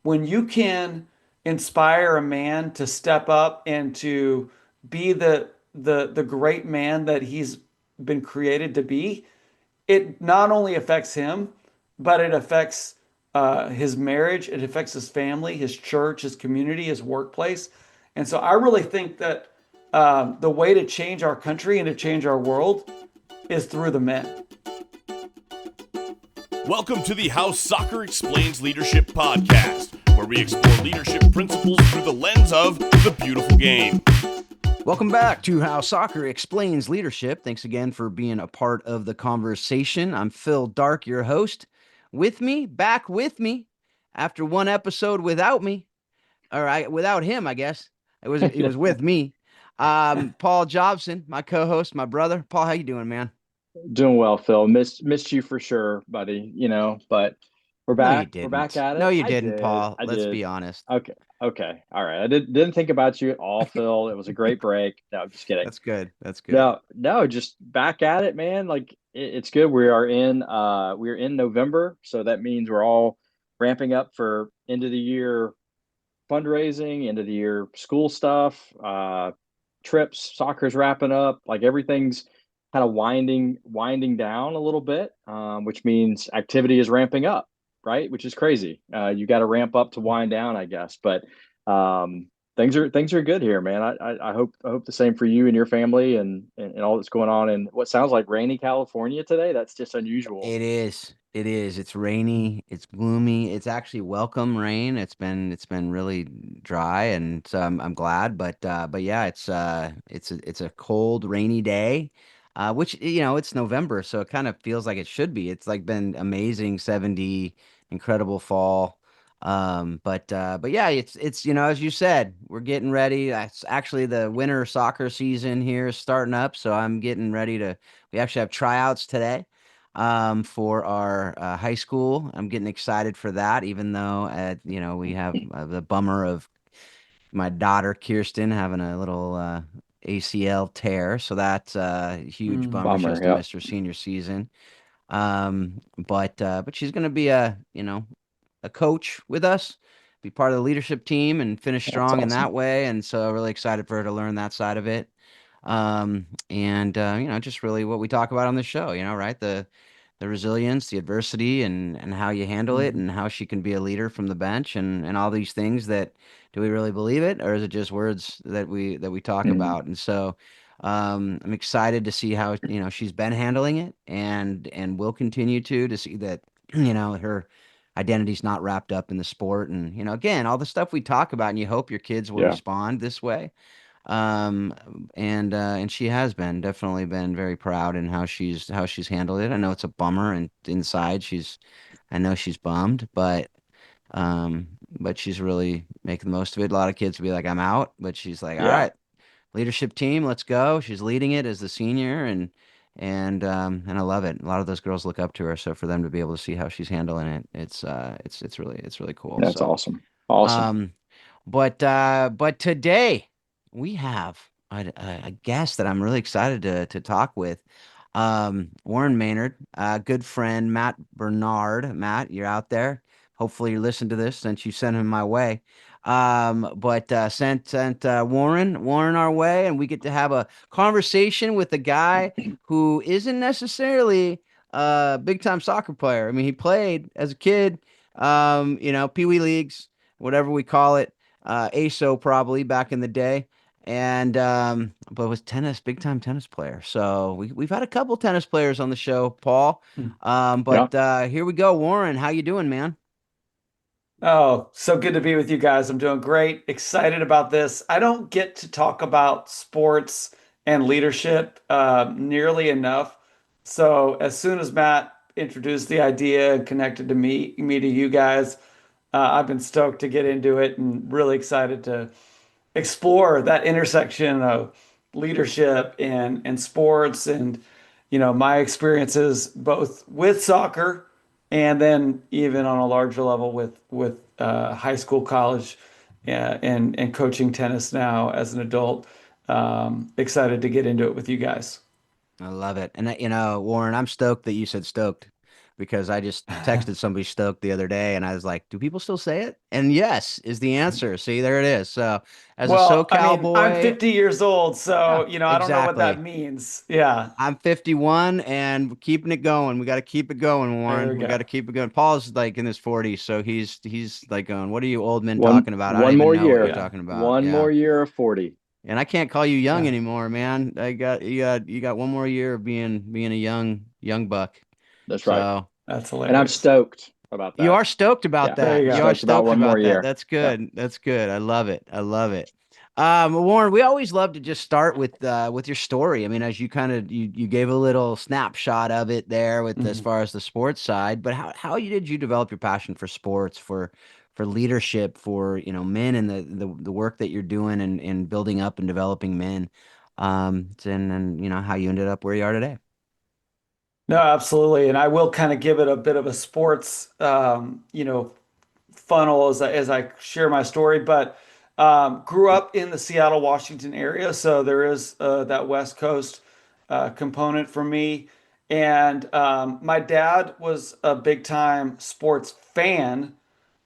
when you can inspire a man to step up and to be the great man that he's been created to be, it not only affects him, but it affects his marriage, it affects his family, his church, his community, his workplace. And so I really think that the way to change our country and to change our world is through the men. Welcome to the How Soccer Explains Leadership podcast, where we explore leadership principles through the lens of the beautiful game. Welcome back to How Soccer Explains Leadership. Thanks again for being a part of the conversation. I'm Phil Dark, your host. Back with me, after one episode without me, without him, I guess. He was with me. Paul Jobson, my co-host, my brother. Paul, how you doing, man? Doing well, Phil. Missed you for sure, buddy. But we're No, you back. We're back didn't. at No, it. you I didn't, did. Paul. I Let's did. be honest. Okay. Okay. All right. I didn't think about you at all, Phil. It was a great break. No, I'm just kidding. That's good. That's good. No, just back at it, man. Like it's good. We're in November, so that means we're all ramping up for end of the year fundraising, end of the year school stuff, trips, soccer's wrapping up, like everything's kind of winding down a little bit, which means activity is ramping up, right? Which is crazy. You got to ramp up to wind down, I guess. But things are good here, man. I hope the same for you and your family and all that's going on in what sounds like rainy California today. That's just unusual. It is. It is. It's rainy. It's gloomy. It's actually welcome rain. It's been really dry, and so I'm glad. But yeah, it's a cold, rainy day, which it's November, so it kind of feels like it should be. It's like been amazing 70, incredible fall. But yeah, it's as you said, we're getting ready. It's actually the winter soccer season here is starting up, so I'm getting ready to. We actually have tryouts today for our high school. I'm getting excited for that, even though we have the bummer of my daughter Kirsten having a little ACL tear, so that's a huge Mm. bummer. She has Bummer. to Yep. miss her senior season. But she's going to be a coach with us, be part of the leadership team, and finish That's strong in that awesome. way. And so really excited for her to learn that side of it. And just really what we talk about on the show, right? The resilience, the adversity, and how you handle it, Mhm. and how she can be a leader from the bench, and all these things that do we really believe it, or is it just words that we talk Mhm. about? And so I'm excited to see how she's been handling it, and will continue to see that her identity's not wrapped up in the sport, and again, all the stuff we talk about, and you hope your kids will Yeah. respond this way. um and she has definitely been very proud in how she's handled it. I know it's a bummer, and inside I know she's bummed, but she's really making the most of it. A lot of kids would be like, I'm out, but she's like, all Yeah. right, leadership team, let's go. She's leading it as the senior, and I love it. A lot of those girls look up to her, so for them to be able to see how she's handling it, it's really cool. That's So awesome. Awesome. um but today we have a guest that I'm really excited to talk with. Warren Maynard, good friend, Matt Bernard. Matt, you're out there. Hopefully you listen to this since you sent him my way. But sent Warren our way, and we get to have a conversation with a guy who isn't necessarily a big time soccer player. I mean, he played as a kid, Pee Wee leagues, whatever we call it, ASO probably back in the day, and but was tennis, big time tennis player. So we've had a couple tennis players on the show, Paul. Mm. Yeah. But here we go, Warren. How you doing, man? Oh, so good to be with you guys. I'm doing great. Excited about this. I don't get to talk about sports and leadership nearly enough. So as soon as Matt introduced the idea and connected me to you guys, I've been stoked to get into it and really excited to explore that intersection of leadership and sports and my experiences both with soccer and then even on a larger level with high school, college, and coaching tennis now as an adult. Excited to get into it with you guys. I love it. And Warren, I'm stoked that you said stoked, because I just texted somebody stoked the other day and I was like, do people still say it? And yes is the answer. See, there it is. So as a Well, I SoCal mean, I'm boy, 50 years old, yeah, so I don't know what that exactly. means. Yeah, I'm 51 and we're keeping it going. We got to keep it going, there Warren. we We got go. to keep it going. Paul's like in his 40s, so he's like going, "What are you old men One talking about? I don't one even more know what you're year. Yeah, talking about." One Yeah. more year of 40. And I can't call you young yeah, anymore, man. You got one more year of being a young buck. That's right. So that's And I'm hilarious. stoked about you that. are stoked about Yeah. There that. you I'm You are go. stoked about stoked one more about that. year. That's Yeah. good. That's good. I love it. I love it. Warren, we always love to just start with your story. I mean, as you kind of you gave a little snapshot of it there with as Mhm. far as the sports side, but how did you develop your passion for sports, for leadership, for men and the work that you're doing and building up and developing men, and how you ended up where you are today. No, absolutely. And I will kind of give it a bit of a sports, funnel as I share my story, but grew up in the Seattle, Washington area, so there is that West Coast component for me. And my dad was a big time sports fan.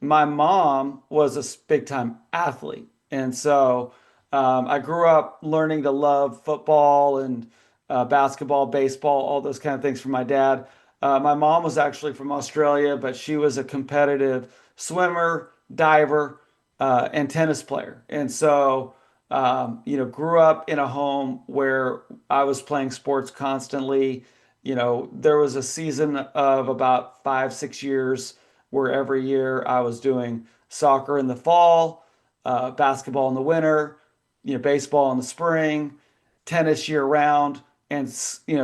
My mom was a big time athlete, and so I grew up learning to love football and basketball, baseball, all those kind of things from my dad. My mom was actually from Australia, but she was a competitive swimmer, diver, and tennis player. And so, grew up in a home where I was playing sports constantly. There was a season of about 5, 6 years where every year I was doing soccer in the fall, basketball in the winter, baseball in the spring, tennis year round, and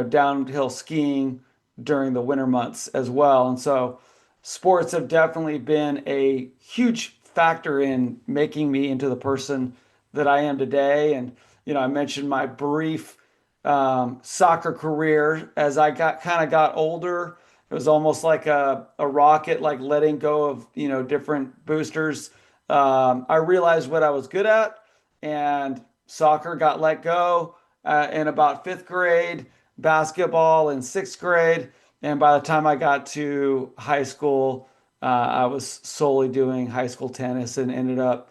downhill skiing during the winter months as well. And so sports have definitely been a huge factor in making me into the person that I am today. And I mentioned my brief soccer career as I got older. It was almost like a rocket, like letting go of different boosters. I realized what I was good at, and soccer got let go in about fifth grade, basketball in sixth grade, and by the time I got to high school, I was solely doing high school tennis and ended up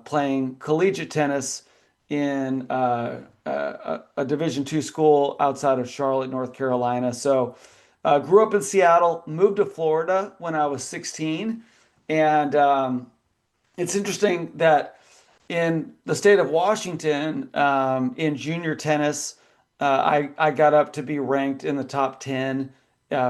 playing collegiate tennis in a Division II school outside of Charlotte, North Carolina. So, grew up in Seattle, moved to Florida when I was 16, and it's interesting that in the state of Washington, in junior tennis, I got up to be ranked in the top 10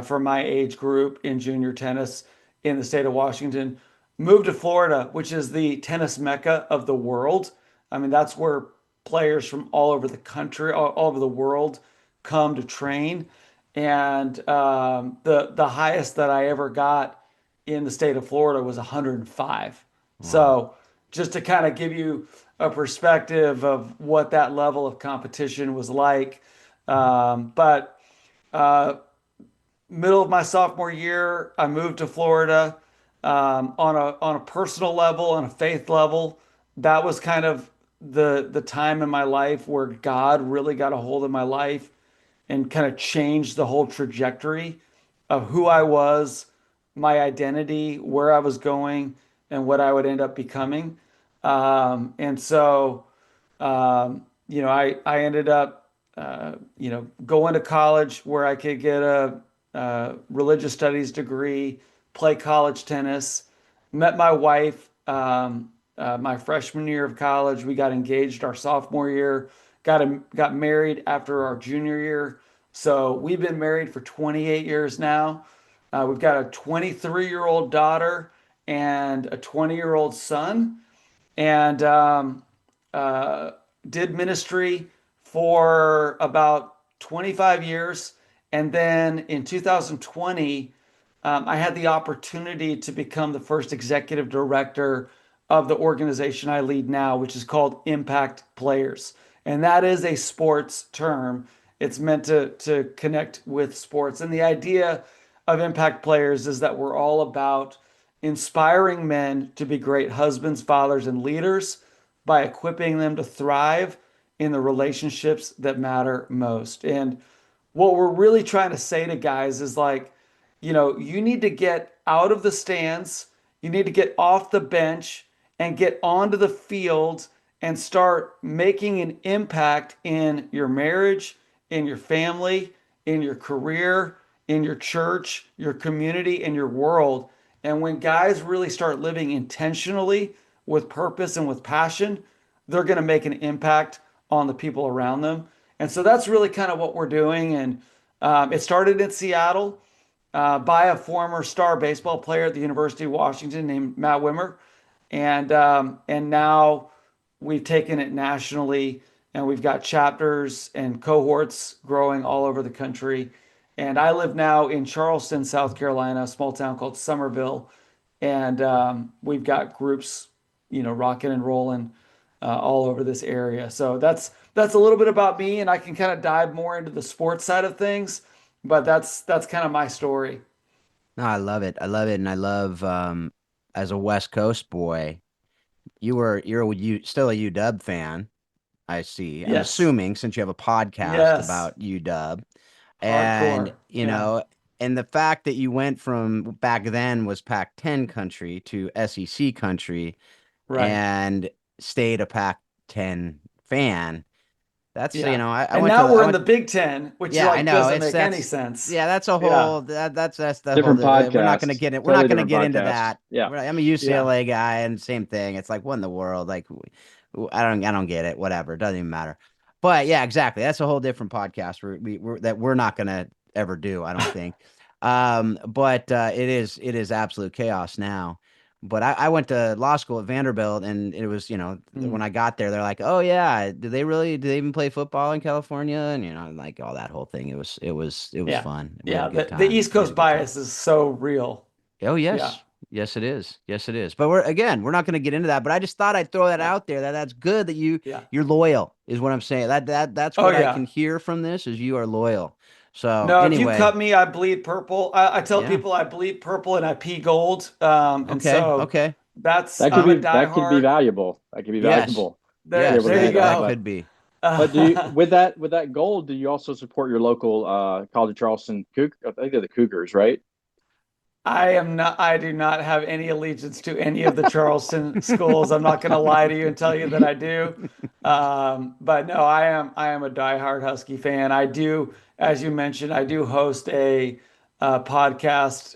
for my age group in junior tennis in the state of Washington. Moved to Florida, which is the tennis mecca of the world. I mean, that's where players from all over the country, all over the world come to train. And the highest that I ever got in the state of Florida was 105. Wow. So just to kind of give you a perspective of what that level of competition was like. But uh, middle of my sophomore year, I moved to Florida on a personal level, on a faith level. That was kind of the time in my life where God really got a hold of my life and kind of changed the whole trajectory of who I was, my identity, where I was going, and what I would end up becoming. And so, I ended up, going to college where I could get a religious studies degree, play college tennis, met my wife my freshman year of college. We got engaged our sophomore year, got married after our junior year. So we've been married for 28 years now. We've got a 23-year-old daughter and a 20-year-old son, and uh, did ministry for about 25 years. And then in 2020, I had the opportunity to become the first executive director of the organization I lead now, which is called Impact Players. And that is a sports term. It's meant to connect with sports. And the idea of Impact Players is that we're all about inspiring men to be great husbands, fathers, and leaders by equipping them to thrive in the relationships that matter most. And what we're really trying to say to guys is like, you need to get out of the stands, you need to get off the bench and get onto the field and start making an impact in your marriage, in your family, in your career, in your church, your community, and your world. And when guys really start living intentionally with purpose and with passion, they're going to make an impact on the people around them. And so that's really kind of what we're doing. And it started in Seattle by a former star baseball player at the University of Washington named Matt Wimmer, and now we've taken it nationally, and we've got chapters and cohorts growing all over the country. And I live now in Charleston, South Carolina, a small town called Summerville, and we've got groups, rocking and rolling all over this area. So that's a little bit about me, and I can kind of dive more into the sports side of things, but that's kind of my story. No, I love it. I love it, and I love as a West Coast boy, you're still a UW fan. I see. I'm Yes. assuming since you have a podcast Yes. about UW, and Hardcore. Yeah. and the fact that you went from back then was Pac-10 country to SEC country, Right. and stayed a Pac-10 fan. That's Yeah. I And went now we're I in went the Big Ten, which Yeah, I like know. doesn't It's make any that's sense. Yeah, that's a Yeah. whole that's the whole Different we're not going to podcast, get it. We're not totally going to different get into podcast. that. Yeah. I'm a Yeah. UCLA guy and same thing. It's like what in the world? Like I don't get it. Whatever. It doesn't even matter. But yeah, exactly. That's a whole different podcast we're not going to ever do, I don't think. But it is absolute chaos now. But I went to law school at Vanderbilt, and it was, when Mm. I got there, they're like, "Oh yeah, do they even play football in California?" And like all that whole thing. It was Yeah. fun. We had a Yeah. good The time. East We had a Coast good time. bias is so real. Oh Yeah. yes, yes it is. Yes it is. But we're not going to get into that. But I just thought I'd throw that Yeah. out there. That's good that Yeah. you're loyal is what I'm saying. That's Oh what I can yeah. hear from this is you are loyal. So No, if you anyway, cut me, I bleed purple. I tell yeah. people I bleed purple and I pee gold. And Okay. so Okay. I'm a That could be diehard. valuable. That could be Yes. valuable to be Yes, able to There do you that that. that go. could be. But do you, with that goal, do you also support your local College of Charleston I think they're the Cougars, right? I do not have any allegiance to any of the Charleston schools. I'm not going to lie to you and tell you that I do. But no, I am a diehard Husky fan. I do, as you mentioned, I do host a, podcast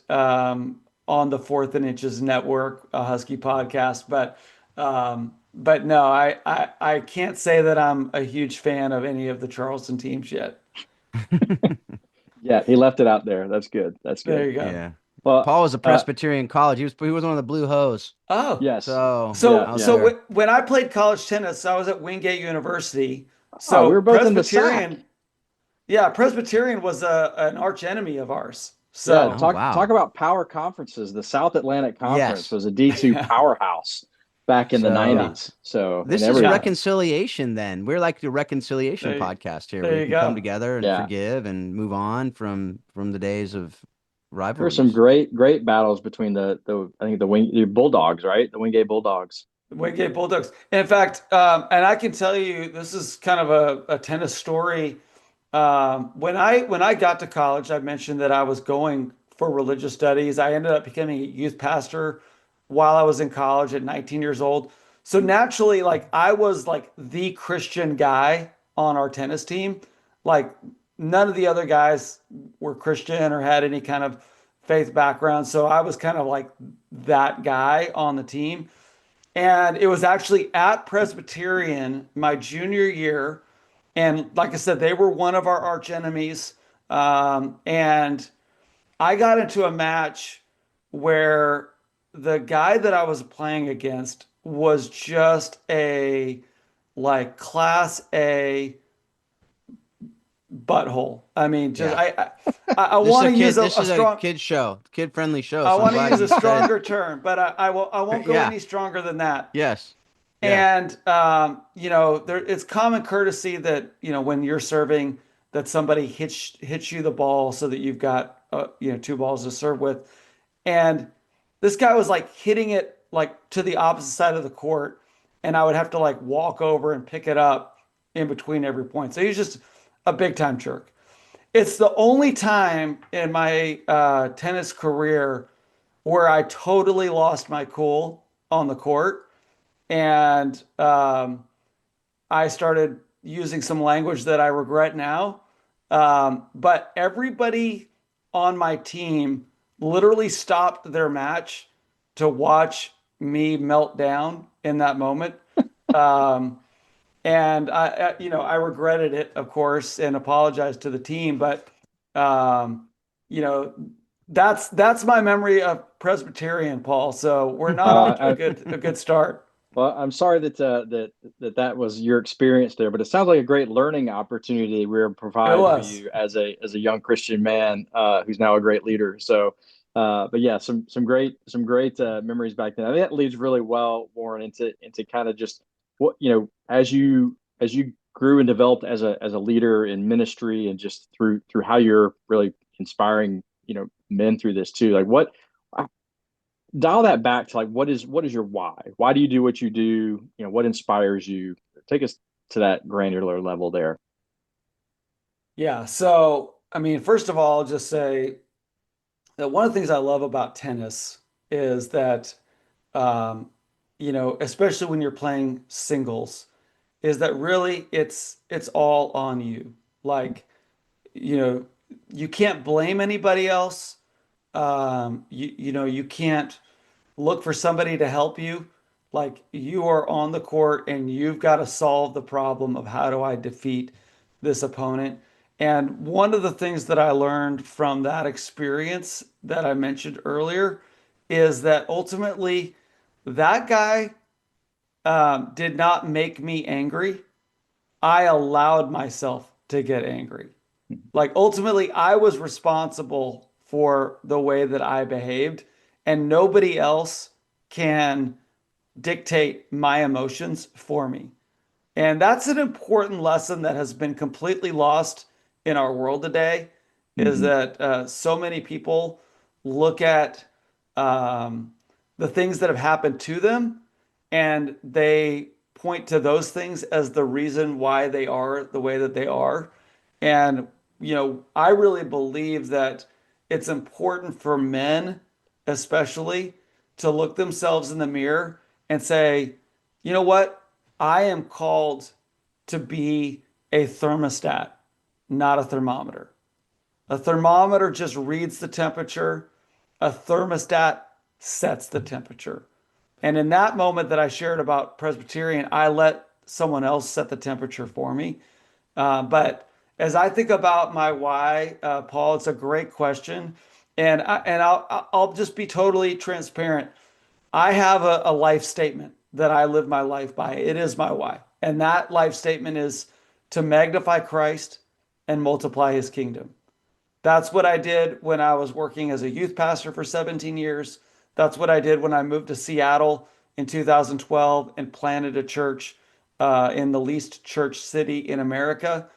on the Fourth and Inches Network, a Husky podcast. But no, I can't say that I'm a huge fan of any of the Charleston teams yet. Yeah, he left it out there. That's good. That's There good. you go. Yeah. Well, Paul was a Presbyterian college. He was one of the blue hose. Oh, yes. So Yeah, so out so yeah. there. when I played college tennis, I was at Wingate University. Oh, we So were both in the sack. Presbyterian was an arch enemy of ours. Yeah, Oh So talk wow. about power conferences. The South Atlantic Conference Yes. was a D2 yeah, powerhouse back in the So yeah, 90s. So, in this is every yeah. way. reconciliation then. We're like the reconciliation There, podcast here where there you you can come go. together and Yeah. forgive and move on from the days of There were some rivalries. great battles between the I think the Bulldogs, right? The Wingate Bulldogs. Wingate Bulldogs. In fact, and I can tell you, this is kind of a tennis story. When I got to college, I mentioned that I was going for religious studies. I ended up becoming a youth pastor while I was in college at 19 years old. So naturally, like I was like the Christian guy on our tennis team. Like none of the other guys were Christian or had any kind of faith background. So I was kind of like that guy on the team. And it was actually at Presbyterian my junior year. And like I said, they were one of our arch enemies. And I got into a match where the guy that I was playing against was just a like class A butthole. I mean, just Yeah. I want to use This a is a strong kid show, kid friendly show. I So I'm want to glad use a you said stronger term, but I won't go yeah. any stronger than that. Yes. Yeah. And it's common courtesy that when you're serving, that somebody hits you the ball so that you've got two balls to serve with. And this guy was like hitting it like to the opposite side of the court, and I would have to like walk over and pick it up in between every point. So he's just a big time jerk. it's the only time in my tennis career where I totally lost my cool on the court. And I started using some language that I regret now. But everybody on my team literally stopped their match to watch me melt down in that moment. Um, and I regretted it, of course, and apologized to the team. But, um, you know, that's my memory of Presbyterian, Paul. So we're not off to I a good start. Well, I'm sorry that was your experience there, but it sounds like a great learning opportunity we're It provide for was. you as a young Christian man who's now a great leader. So, but yeah, some great memories back then. I think that leads really well, Warren, into kind of just what as you grew and developed as a leader in ministry and just through how you're really inspiring men through this too. Like what dial that back to like what is your why? Why do you do what you do? What inspires you? Take us to that granular level there. Yeah. So, I mean, first of all, I'll just say that one of the things I love about tennis is that, um, especially when you're playing singles, is that really it's all on you. Like, you know, you can't blame anybody else. You can't look for somebody to help you. Like you are on the court and you've got to solve the problem of how do I defeat this opponent. And one of the things that I learned from that experience that I mentioned earlier is that ultimately that guy did not make me angry. I allowed myself to get angry. Like ultimately, I was responsible for the way that I behaved, and nobody else can dictate my emotions for me. And that's an important lesson that has been completely lost in our world today, is Mm-hmm. that so many people look at um, the things that have happened to them and they point to those things as the reason why they are the way that they are. And, I really believe that it's important for men, especially, to look themselves in the mirror and say, you know what? I am called to be a thermostat, not a thermometer. A thermometer just reads the temperature. A thermostat sets the temperature. And in that moment that I shared about Presbyterian, I let someone else set the temperature for me. But as I think about my why, Paul, it's a great question, and I'll just be totally transparent. I have a life statement that I live my life by. It is my why, and that life statement is to magnify Christ and multiply His kingdom. That's what I did when I was working as a youth pastor for 17 years. That's what I did when I moved to Seattle in 2012 and planted a church in the least church city in America.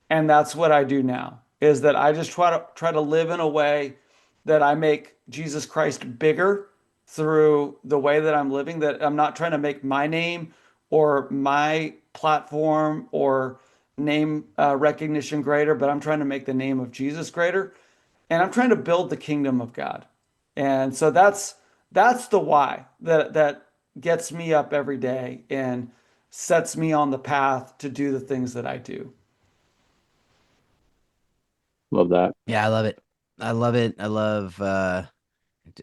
And that's what I do now, is that I just try to live in a way that I make Jesus Christ bigger through the way that I'm living, that I'm not trying to make my name or my platform or name recognition greater, but I'm trying to make the name of Jesus greater. And I'm trying to build the kingdom of God. And so that's the why that gets me up every day and sets me on the path to do the things that I do. Love that. Yeah, I love it. I love it. I love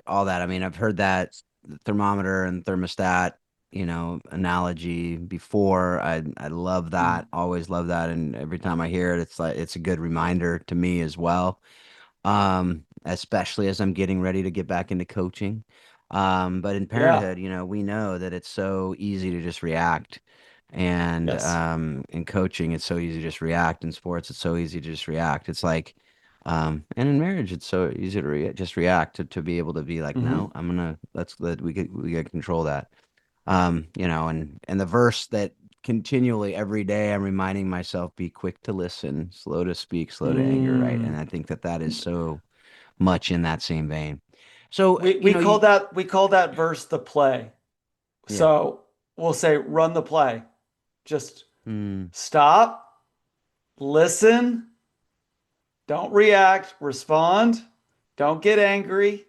all that. I mean, I've heard that thermometer and thermostat, analogy before. I love that. Always love that. And every time I hear it, it's like it's a good reminder to me as well. Especially as I'm getting ready to get back into coaching. But in Yeah. parenthood, we know that it's so easy to just react. And Yes. in coaching, it's so easy to just react. In sports, it's so easy to just react. It's like, and in marriage, it's so easy to just react to be able to be like, no, Hmm. we could control that. And the verse that continually every day I'm reminding myself, be quick to listen, slow to speak, slow to anger, right? And Mm. I think that that is so much in that same vein. So, We call that verse the play. yeah. So we'll say run the play. Just Mm, stop, listen, Don't react, respond. Don't get angry.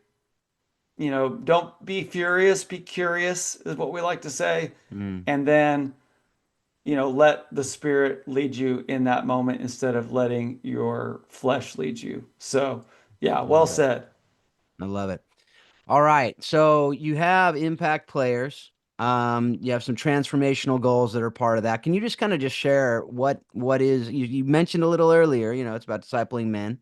Don't be furious, be curious, is what we like to say. Mm, And then, let the spirit lead you in that moment instead of letting your flesh lead you. So, yeah, I well love it. said. I love it. All right. So you have impact players. You have some transformational goals that are part of that. Can you just kind of just share what is you mentioned a little earlier, it's about discipling men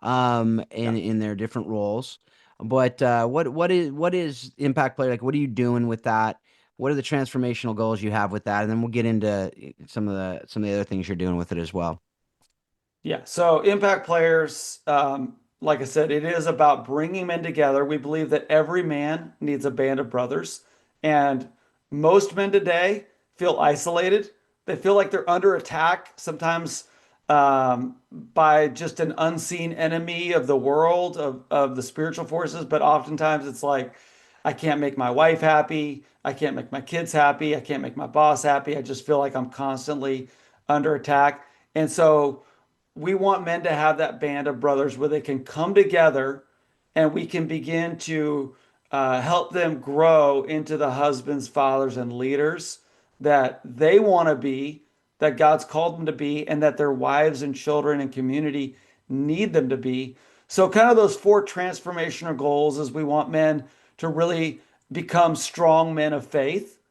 Yeah. in their different roles. But what is impact player like? What are you doing with that? What are the transformational goals you have with that? And then we'll get into some of the other things you're doing with it as well. Yeah, so impact players, like I said, it is about bringing men together. We believe that every man needs a band of brothers, and most men today feel isolated. They feel like they're under attack, sometimes by just an unseen enemy of the world, of the spiritual forces, but oftentimes it's like, I can't make my wife happy. I can't make my kids happy. I can't make my boss happy. I just feel like I'm constantly under attack. And so, we want men to have that band of brothers where they can come together and we can begin to help them grow into the husbands, fathers, and leaders that they want to be, that God's called them to be, and that their wives and children and community need them to be. So, kind of those four transformational goals is we want men to really become strong men of faith.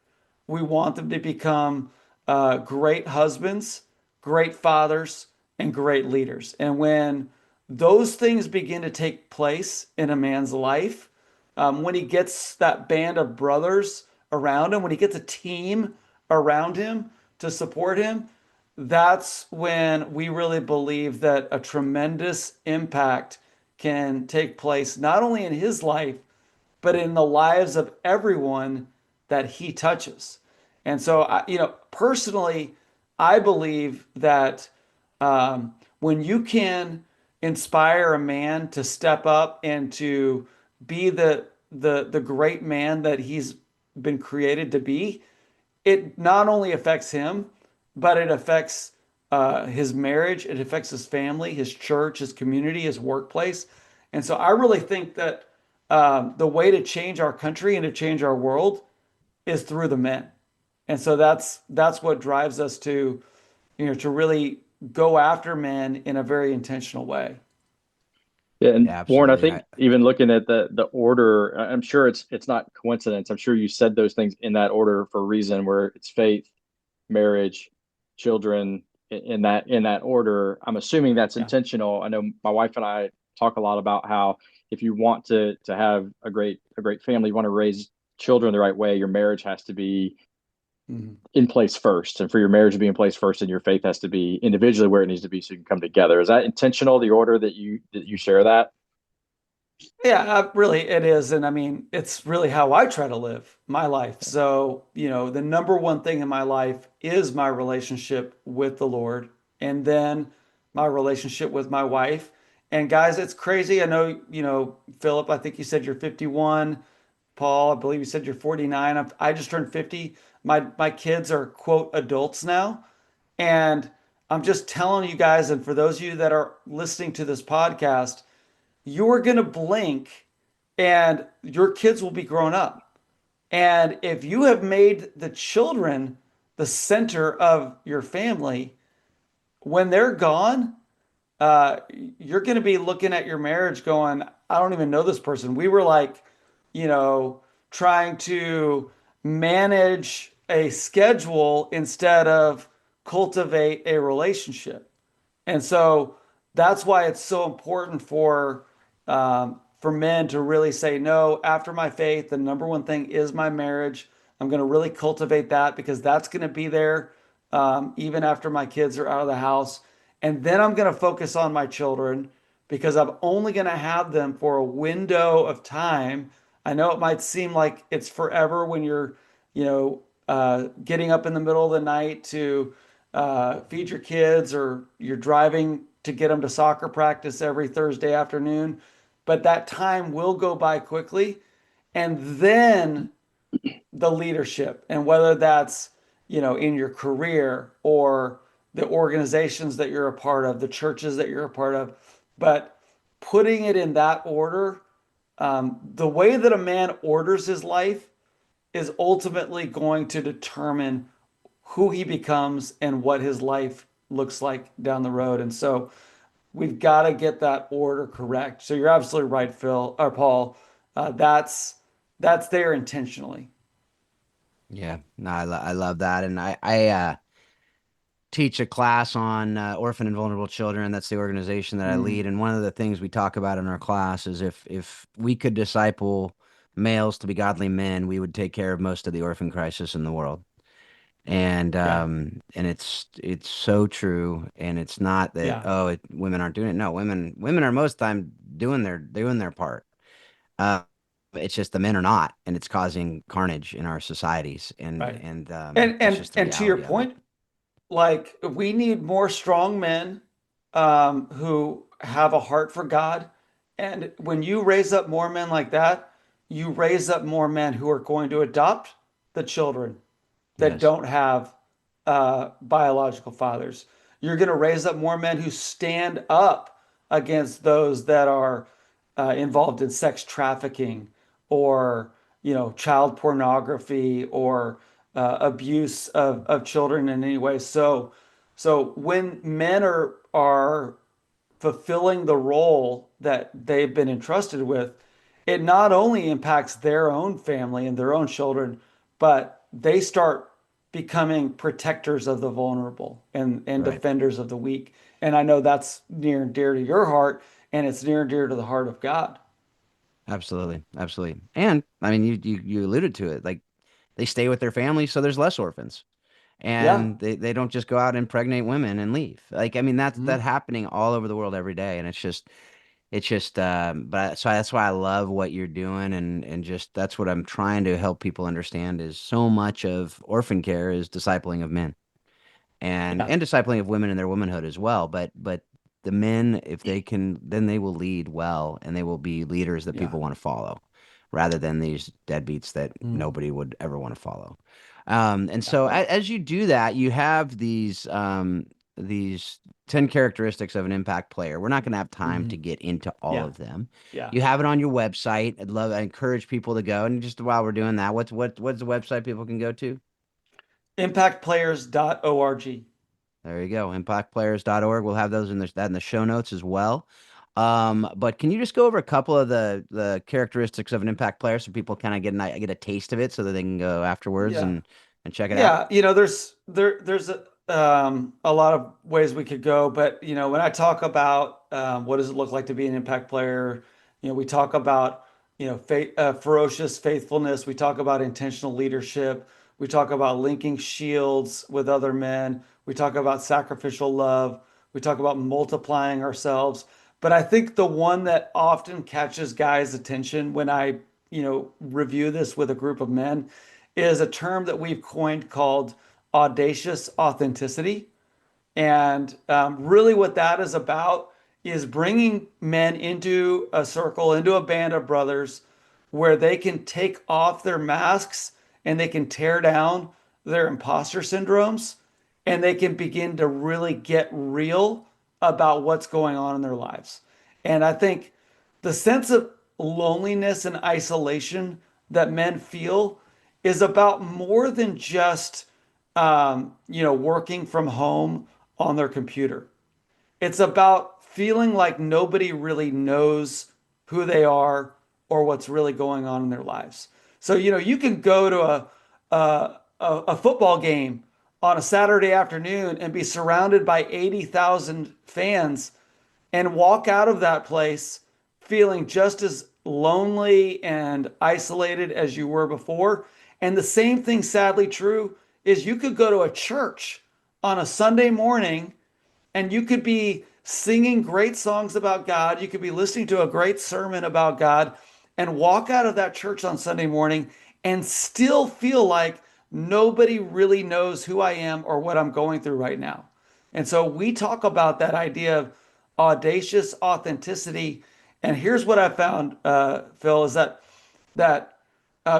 We want them to become great husbands, great fathers, and great leaders. And when those things begin to take place in a man's life, when he gets that band of brothers around him, when he gets a team around him to support him, that's when we really believe that a tremendous impact can take place, not only in his life, but in the lives of everyone that he touches. And so, personally, I believe that when you can inspire a man to step up and to be the great man that he's been created to be, it not only affects him, but it affects his marriage, it affects his family, his church, his community, his workplace. And so I really think that the way to change our country and to change our world is through the men. And so that's what drives us to really go after men in a very intentional way. Yeah, and Yeah, Warren, I absolutely. think even looking at the order, I'm sure it's not coincidence. I'm sure you said those things in that order for a reason, where it's faith, marriage, children, in that order. I'm assuming that's Yeah. intentional. I know my wife and I talk a lot about how if you want to have a great family, you want to raise children the right way, your marriage has to be Mhm. in place first. And for your marriage to be in place first, and your faith has to be individually where it needs to be so you can come together. Is that intentional, the order that you share that? Yeah, really, it is. And I mean, it's really how I try to live my life. So, the number one thing in my life is my relationship with the Lord, and then my relationship with my wife. And guys, it's crazy. I know, Philip, I think you said you're 51. Paul, I believe you said you're 49. I just turned 50. My kids are quote adults now. And I'm just telling you guys, and for those of you that are listening to this podcast, you're going to blink and your kids will be grown up. And if you have made the children the center of your family, when they're gone, uh, you're going to be looking at your marriage going, I don't even know this person. We were like, you know, trying to manage a schedule instead of cultivate a relationship. And so that's why it's so important for men to really say, no, after my faith, the number one thing is my marriage. I'm going to really cultivate that because that's going to be there even after my kids are out of the house. And then I'm going to focus on my children because I'm only going to have them for a window of time. I know it might seem like it's forever when you're, getting up in the middle of the night to feed your kids or you're driving to get them to soccer practice every Thursday afternoon. But that time will go by quickly. And then the leadership, and whether that's, in your career or the organizations that you're a part of, the churches that you're a part of, but putting it in that order, the way that a man orders his life is ultimately going to determine who he becomes and what his life looks like down the road. And so we've got to get that order correct. So you're absolutely right, Phil or Paul. That's there intentionally. Yeah, no, I love that, and I teach a class on orphan and vulnerable children. That's the organization that I Mm, lead, and one of the things we talk about in our class is if we could disciple males to be godly men, we would take care of most of the orphan crisis in the world. yeah, And it's so true. And it's not that yeah, women aren't doing it. No, women are most of the time doing their part. Uh, it's just the men are not, and it's causing carnage in our societies. right. That's just the And to your reality of it. point, like we need more strong men who have a heart for God. And when you raise up more men like that, you raise up more men who are going to adopt the children that Yes, don't have biological fathers. You're going to raise up more men who stand up against those that are involved in sex trafficking or child pornography or abuse of children in any way. So when men are fulfilling the role that they've been entrusted with, it not only impacts their own family and their own children, but they start becoming protectors of the vulnerable and right. defenders of the weak. And I know that's near and dear to your heart, and it's near and dear to the heart of God. Absolutely, absolutely. And I mean, you alluded to it. Like they stay with their families, so there's less orphans, Yeah. and they don't just go out and impregnate women and leave. Like I mean, that's Mhm. happening all over the world every day, and it's just. But so that's why I love what you're doing, and just that's what I'm trying to help people understand is so much of orphan care is discipling of men. Yeah. And discipling of women in their womanhood as well. But the men, if they can, then they will lead well, and they will be leaders that Yeah. people want to follow, rather than these deadbeats that Mm. nobody would ever want to follow. And Yeah. so as you do that, you have these 10 characteristics of an impact player. We're not going to have time Mhm. to get into all Yeah. of them. Yeah. You have it on your website. I encourage people to go. And just while we're doing that, what's the website people can go to? Impactplayers.org. There you go. Impactplayers.org. We'll have that in the show notes as well. But can you just go over a couple of the characteristics of an impact player so people kind of get a taste of it so that they can go afterwards Yeah. and check it out? Yeah, there's a lot of ways we could go, but when I talk about what does it look like to be an impact player, we talk about ferocious faithfulness, we talk about intentional leadership, we talk about linking shields with other men, we talk about sacrificial love, we talk about multiplying ourselves. But I think the one that often catches guys' attention when I review this with a group of men is a term that we've coined called audacious authenticity. And really, what that is about is bringing men into a circle, into a band of brothers where they can take off their masks and they can tear down their imposter syndromes and they can begin to really get real about what's going on in their lives. And I think the sense of loneliness and isolation that men feel is about more than just working from home on their computer. It's about feeling like nobody really knows who they are or what's really going on in their lives. So, you can go to a football game on a Saturday afternoon and be surrounded by 80,000 fans and walk out of that place feeling just as lonely and isolated as you were before. And the same thing, sadly true, is you could go to a church on a Sunday morning and you could be singing great songs about God. You could be listening to a great sermon about God and walk out of that church on Sunday morning and still feel like nobody really knows who I am or what I'm going through right now. And so we talk about that idea of audacious authenticity. And here's what I found, Phil, is that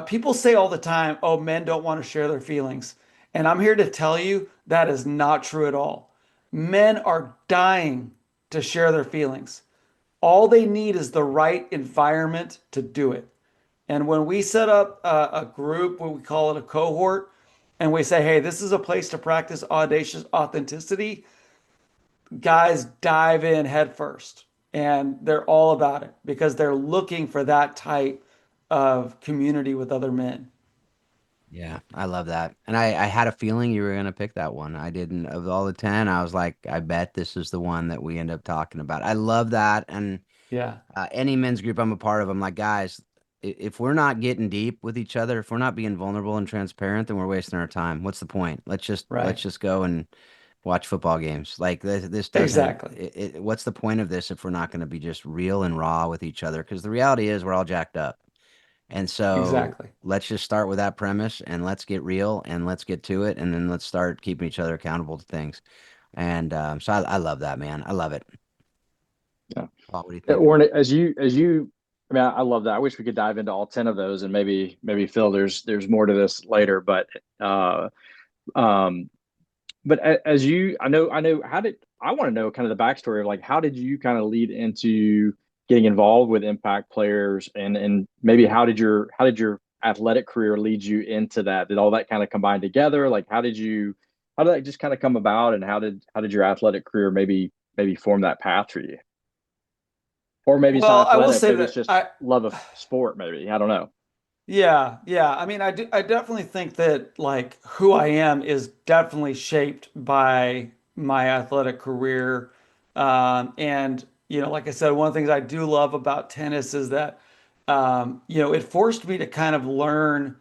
people say all the time, "Oh, men don't want to share their feelings," and I'm here to tell you that is not true at all. Men are dying to share their feelings. All they need is the right environment to do it. And when we set up a group, what we call it a cohort, and we say, hey, this is a place to practice audacious authenticity, guys dive in head first. And they're all about it because they're looking for that type of community with other men. Yeah, I love that. And I had a feeling you were gonna pick that one. I didn't. Of all the 10, I was like, I bet this is the one that we end up talking about. I love that. And Yeah, any men's group I'm a part of, I'm like, guys, if we're not getting deep with each other, if we're not being vulnerable and transparent, then we're wasting our time. What's the point? Let's right. just go and watch football games. Like this doesn't. Exactly. What's the point of this if we're not going to be just real and raw with each other? Because the reality is we're all jacked up. And so Exactly. let's just start with that premise and let's get real and let's get to it, and then let's start keeping each other accountable to things. And so I love that, man. I love it. Yeah. Paul, what do you think? Warren, I mean, I love that. I wish we could dive into all 10 of those, and maybe Phil, there's more to this later, uh, um, as you, I know, I want to know kind of the backstory of like, how did you kind of lead into getting involved with impact players, and maybe how did your athletic career lead you into that? Did all that kind of combine together? Like, how did that just kind of come about, and how did your athletic career maybe form that path for you? Or maybe it's not Well, I will athletic, say maybe it's that just love of sport, maybe. I don't know. yeah, yeah. I mean, I definitely think that like who I am is definitely shaped by my athletic career. And like I said, one of the things I do love about tennis is that, it forced me to kind of learn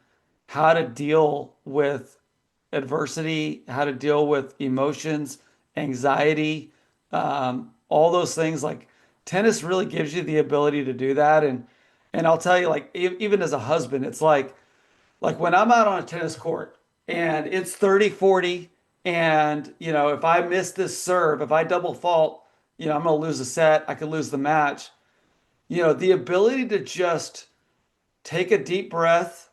how to deal with adversity, how to deal with emotions, anxiety, all those things. Like tennis really gives you the ability to do that. And I'll tell you, like even as a husband, it's like when I'm out on a tennis court and it's 30-40, and if I miss this serve, if I double fault, I'm gonna lose a set, I could lose the match. The ability to just take a deep breath,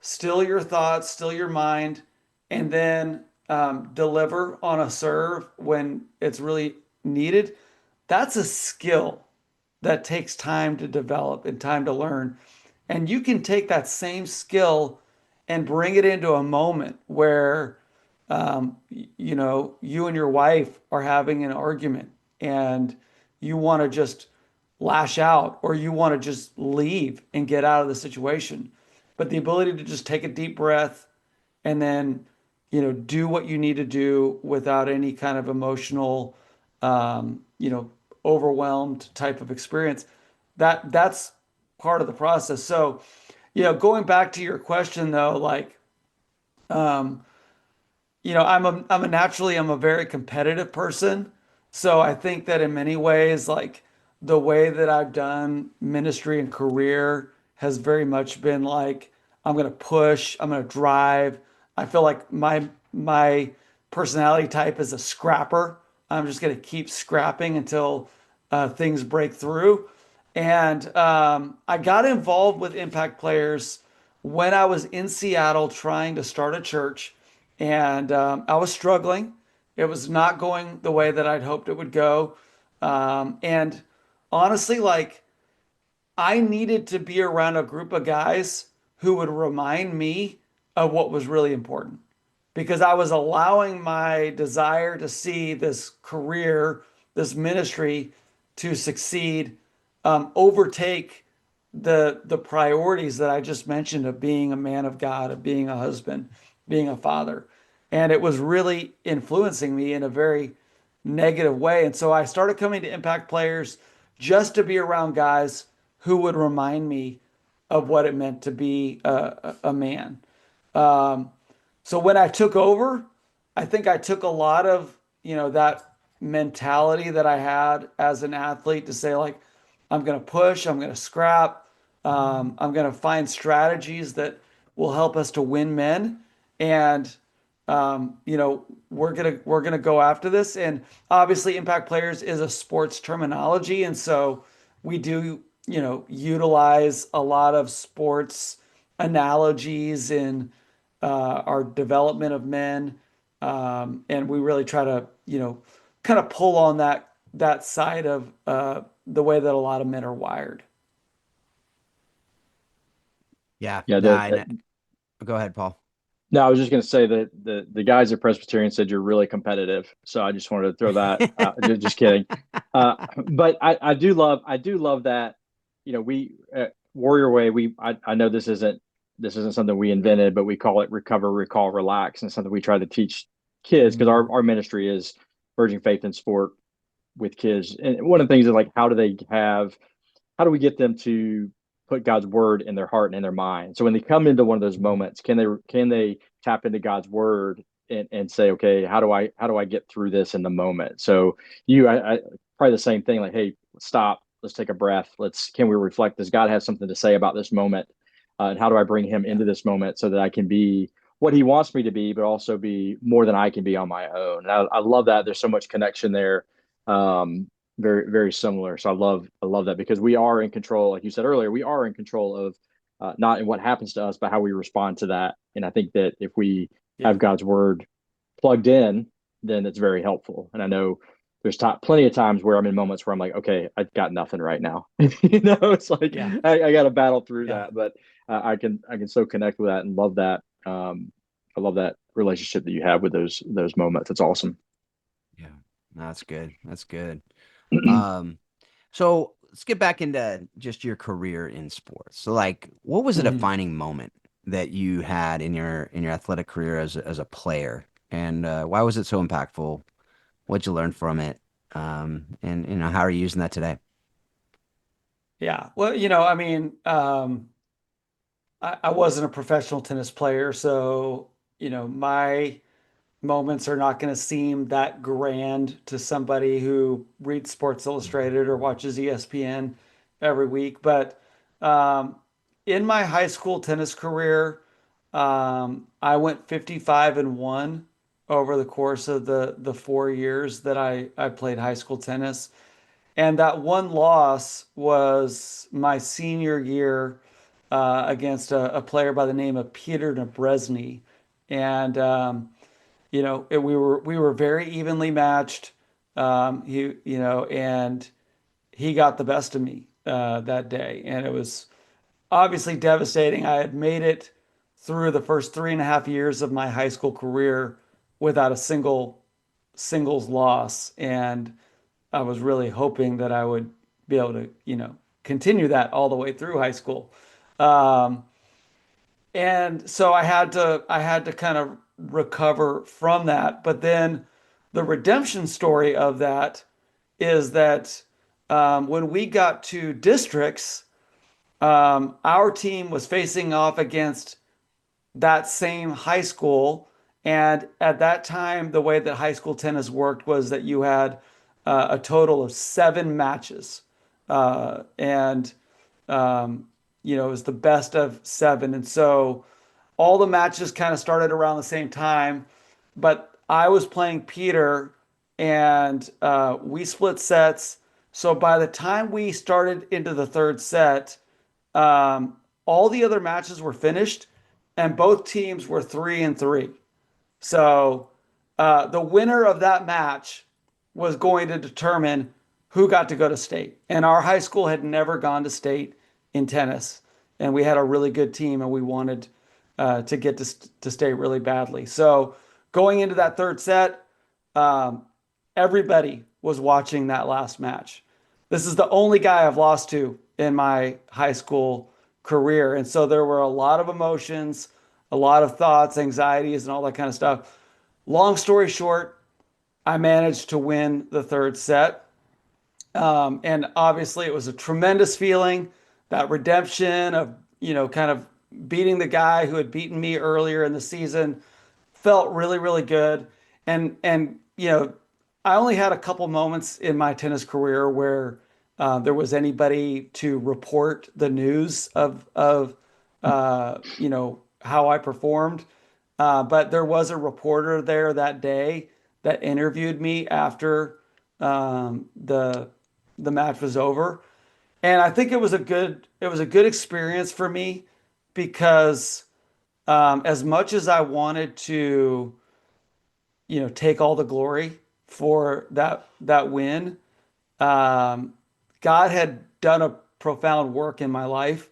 still your thoughts, still your mind, and then deliver on a serve when it's really needed. That's a skill that takes time to develop and time to learn. And you can take that same skill and bring it into a moment where, you and your wife are having an argument and you want to just lash out or you want to just leave and get out of the situation. But the ability to just take a deep breath and then, do what you need to do without any kind of emotional, overwhelmed type of experience. That's part of the process. So, going back to your question though, like, um, I'm a very competitive person. So I think that in many ways, like the way that I've done ministry and career has very much been like I'm gonna push, I'm gonna drive. I feel like my personality type is a scrapper. I'm just gonna keep scrapping until things break through. And I got involved with impact players when I was in Seattle trying to start a church, and I was struggling. It was not going the way that I'd hoped it would go. And honestly, like I needed to be around a group of guys who would remind me of what was really important because I was allowing my desire to see this career, this ministry to succeed, overtake the priorities that I just mentioned of being a man of God, of being a husband, being a father. And it was really influencing me in a very negative way. And so I started coming to impact players just to be around guys who would remind me of what it meant to be a man. Um, so when I took over, I think I took a lot of, that mentality that I had as an athlete to say, like, I'm going to push, I'm going to scrap, I'm going to find strategies that will help us to win men. And, we're gonna go after this. And obviously, impact players is a sports terminology, and so we do, utilize a lot of sports analogies in our development of men, and we really try to, kind of pull on that side of the way that a lot of men are wired. Yeah. Yeah, Nah, go ahead, Paul. no, I was just going to say that the guys at Presbyterian said you're really competitive, so I just wanted to throw that. Just kidding, uh, but I do love that. We Warrior Way. I know this isn't something we invented, but we call it recover, recall, relax, and something we try to teach kids because Mm, our ministry is Virgin Faith in Sport with kids. And one of the things is like, how do we get them to put God's word in their heart and in their mind? So when they come into one of those moments, can they tap into God's word and say, okay, how do I get through this in the moment? So I probably the same thing, like, hey, stop, let's take a breath. Can we reflect? Does God have something to say about this moment? And how do I bring him yeah. into this moment so that I can be what he wants me to be, but also be more than I can be on my own? And I love that there's so much connection there. Um, very very similar. So I love that because we are in control, like you said earlier. We are in control of not in what happens to us, but how we respond to that. And I think that if we have Yeah. God's word plugged in, then it's very helpful. And I know there's plenty of times where I'm in moments where I'm like, okay, I've got nothing right now. It's like Yeah. I got to battle through Yeah. that, but I can so connect with that and love that. I love that relationship that you have with those moments. It's awesome. Yeah, that's good. That's good. Um, so let's get back into just your career in sports. So, like, what was a Mhm. defining moment that you had in your athletic career as a player, and why was it so impactful? What'd you learn from it? And how are you using that today? Yeah. Well, I mean, I wasn't a professional tennis player, so my moments are not going to seem that grand to somebody who reads Sports Illustrated or watches ESPN every week. But um, in my high school tennis career, I went 55-1 over the course of the 4 years that I played high school tennis. And that one loss was my senior year against a player by the name of Peter Nabrezny. And we were very evenly matched. And he got the best of me that day, and it was obviously devastating. I had made it through the first 3.5 years of my high school career without a single singles loss, and I was really hoping that I would be able to, continue that all the way through high school. Um, and so I had to kind of recover from that. But then the redemption story of that is that when we got to districts, our team was facing off against that same high school. And at that time, the way that high school tennis worked was that you had a total of 7 matches. And, it was the best of 7. And so all the matches kind of started around the same time. But I was playing Peter and we split sets. So by the time we started into the third set, um, all the other matches were finished, and both teams were 3-3. So the winner of that match was going to determine who got to go to state. And our high school had never gone to state in tennis, and we had a really good team, and we wanted to get to state really badly. So going into that third set, um, everybody was watching that last match. This is the only guy I've lost to in my high school career. And so there were a lot of emotions, a lot of thoughts, anxieties, and all that kind of stuff. Long story short, I managed to win the third set. And obviously, it was a tremendous feeling, that redemption of, kind of beating the guy who had beaten me earlier in the season felt really, really good. And I only had a couple moments in my tennis career where there was anybody to report the news of how I performed. But there was a reporter there that day that interviewed me after the match was over, and I think it was a good experience for me because as much as I wanted to take all the glory for that win, um, God had done a profound work in my life,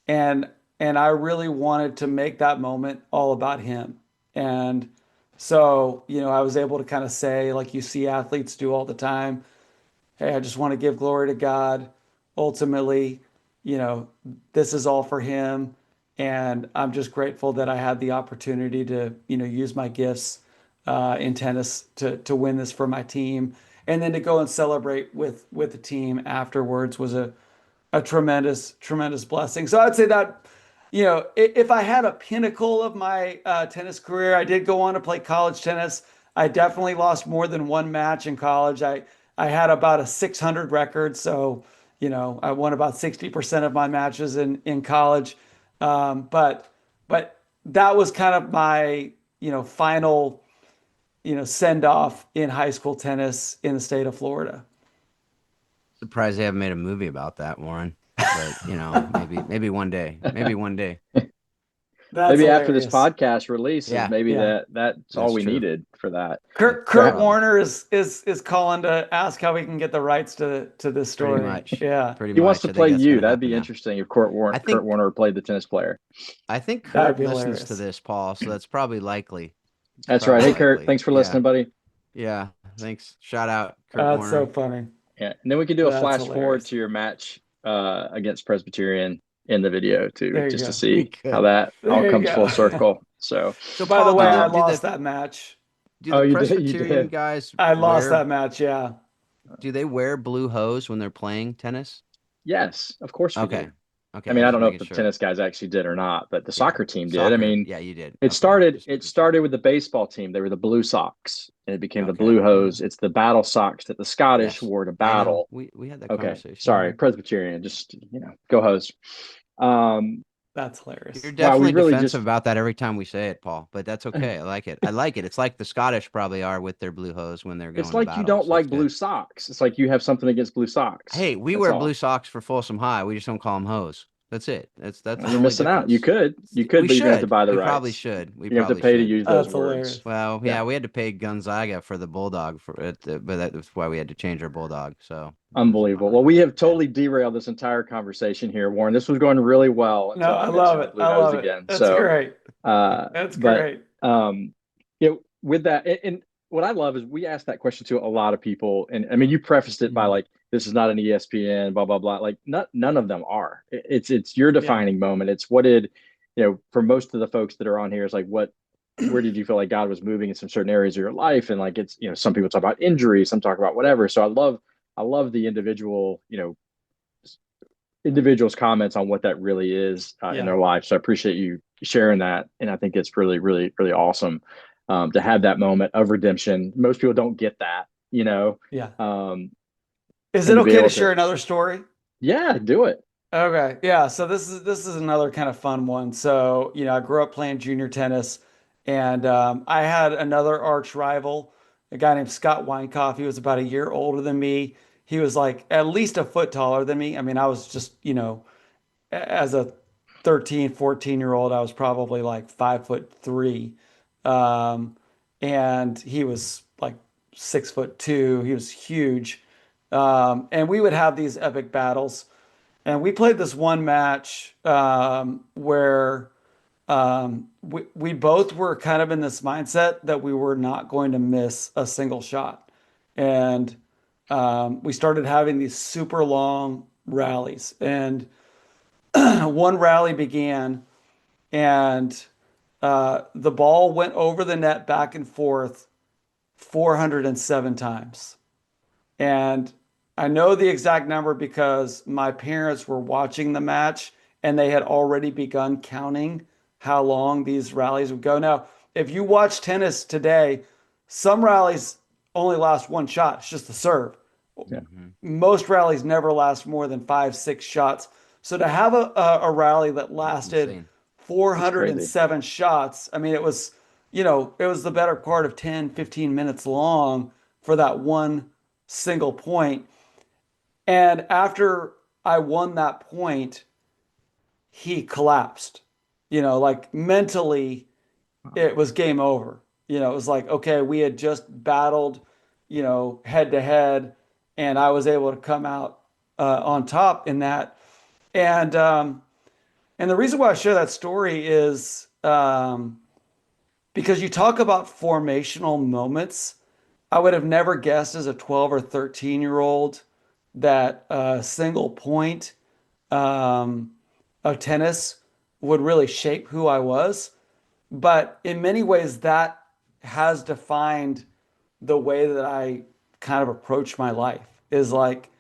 and I really wanted to make that moment all about Him. And so, I was able to kind of say, like you see athletes do all the time, hey, I just want to give glory to God. Ultimately, you know, this is all for Him. And I'm just grateful that I had the opportunity to, use my gifts in tennis to win this for my team. And then to go and celebrate with the team afterwards was a tremendous, tremendous blessing. So I'd say that, if I had a pinnacle of my tennis career, I did go on to play college tennis. I definitely lost more than one match in college. I had about a 600 record, so I won about 60% of my matches in college. But that was kind of my final send off in high school tennis in the state of Florida. Surprised they haven't made a movie about that, Warren. But maybe one day. Maybe one day. That's Maybe after this hilarious. podcast releases, Yeah, maybe Yeah. that's all that's we true. needed for that. Kurt Tra- Warner is calling to ask how we can get the rights to this Pretty story. much. Yeah, Pretty he wants much. to I think play that's you. gonna That'd happen be now. interesting if I Kurt think Warner played the tennis player. I think that'd Kurt be listens to hilarious. this, Paul, so that's probably likely. It's That's right. probably Hey, Kurt, likely. thanks for Yeah. listening, buddy. Yeah. Thanks. Shout out Kurt That's so Warner. funny. Yeah, and then we could do a That's flash forward hilarious. to your match against Presbyterian in the video too, There you just to go. We see how could. that all There you comes full go. circle. So, So By the Paul, way, I um, lost that match. do oh, the you Presbyterian did. guys I lost wear that match. Yeah. do they wear blue hose when they're playing tennis? Yes, of course we do. Okay. I Okay, mean, I just don't know if making the sure. tennis guys actually did or not, but the Yeah. soccer team did. I Soccer. mean, Yeah, you did. it Okay. started Just it making sure. started with the baseball team. They were the Blue Sox, and it became the Okay. Blue Hose. It's the battle socks that the Scottish Yes. wore to I know. battle. We had that Okay, conversation. sorry, Presbyterian. Just go Hose. Um, That's You're hilarious. wow, we definitely really defensive just about that every time we say it, Paul, but that's okay. I like it. I like it. It's like the Scottish probably are with their blue hose when they're it's going to like you battle. don't So it's like Blue good. Socks. It's like you have something against Blue Socks. Hey, we That's wear blue all. socks for Folsom High. We just don't call them hose. That's it. That's Well, the you're only missing out. difference. You could, We but you're gonna have to should. buy the We probably rights. should. We You have to probably pay to should. use those That's words. hilarious. Well, Yeah, yeah, we had to pay Gonzaga for the bulldog for it, but that's why we had to change our bulldog. So it was a unbelievable. bummer. Well, we have Yeah. totally derailed this entire conversation here, Warren. This was going really well No, until I I love mentioned the it. Blue I Hose love it. again. That's great. That's But great. um, with that, and what I love is we ask that question to a lot of people, and I mean, you prefaced it by Mhm. like, "This is not an ESPN," blah blah blah. Like, none of them are. It's your Yeah. defining moment. It's what did for most of the folks that are on here, it's like where did you feel like God was moving in some certain areas of your life, and like it's some people talk about injury, some talk about whatever. So I love the individuals comments on what that really is in Yeah. their life. So I appreciate you sharing that, and I think it's really, really, really awesome to have that moment of redemption. Most people don't get that, Yeah. um, Is and it to be okay to able to, share another story? yeah, do it. Okay. Yeah. So this is another kind of fun one. So, I grew up playing junior tennis, and I had another arch rival, a guy named Scott Weinkoff. He was about a year older than me. He was like at least a foot taller than me. I mean, I was just, as a 13, 14-year-old, I was probably like 5'3". Um, and he was like 6'2". He was huge. And we would have these epic battles. And we played this one match where we both were kind of in this mindset that we were not going to miss a single shot. And we started having these super long rallies. And one rally began, and the ball went over the net back and forth 407 times. And I know the exact number because my parents were watching the match and they had already begun counting how long these rallies would go. Now, if you watch tennis today, some rallies only last one shot. It's just the serve. Yeah, Hmm. Most rallies never last more than 5, 6 shots. So to have a rally that That's lasted insane. it's crazy. 407 shots, I mean, it was the better part of 10, 15 minutes long for that one single point. And after I won that point, he collapsed. Like mentally, Wow. it was game over. It was like, okay, we had just battled, head to head, and I was able to come out on top in that. And um, and the reason why I share that story is because you talk about formational moments. I would have never guessed as a 12 or 13-year-old that a single point um, of tennis would really shape who I was. But in many ways, that has defined the way that I kind of approach my life is like,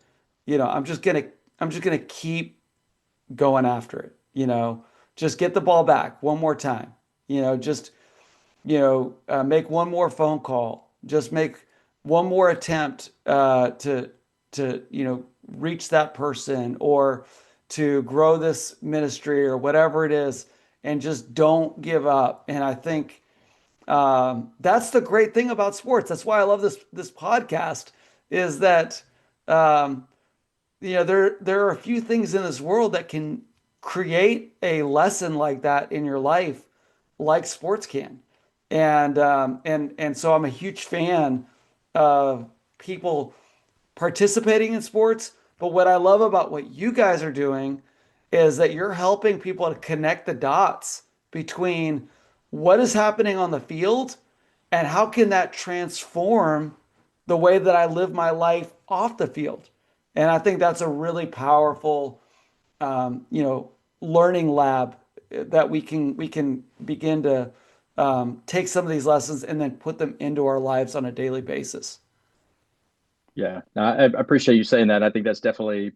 I'm just gonna keep going after it, just get the ball back one more time, just make one more phone call, just make one more attempt to reach that person or to grow this ministry or whatever it is, and just don't give up. And I think that's the great thing about sports. That's why I love this podcast. Is that um, there are a few things in this world that can create a lesson like that in your life, like sports can. And so I'm a huge fan of people participating in sports. But what I love about what you guys are doing is that you're helping people to connect the dots between what is happening on the field and how can that transform the way that I live my life off the field. And I think that's a really powerful, learning lab that we can begin to take some of these lessons and then put them into our lives on a daily basis. Yeah, no, I appreciate you saying that. I think that's definitely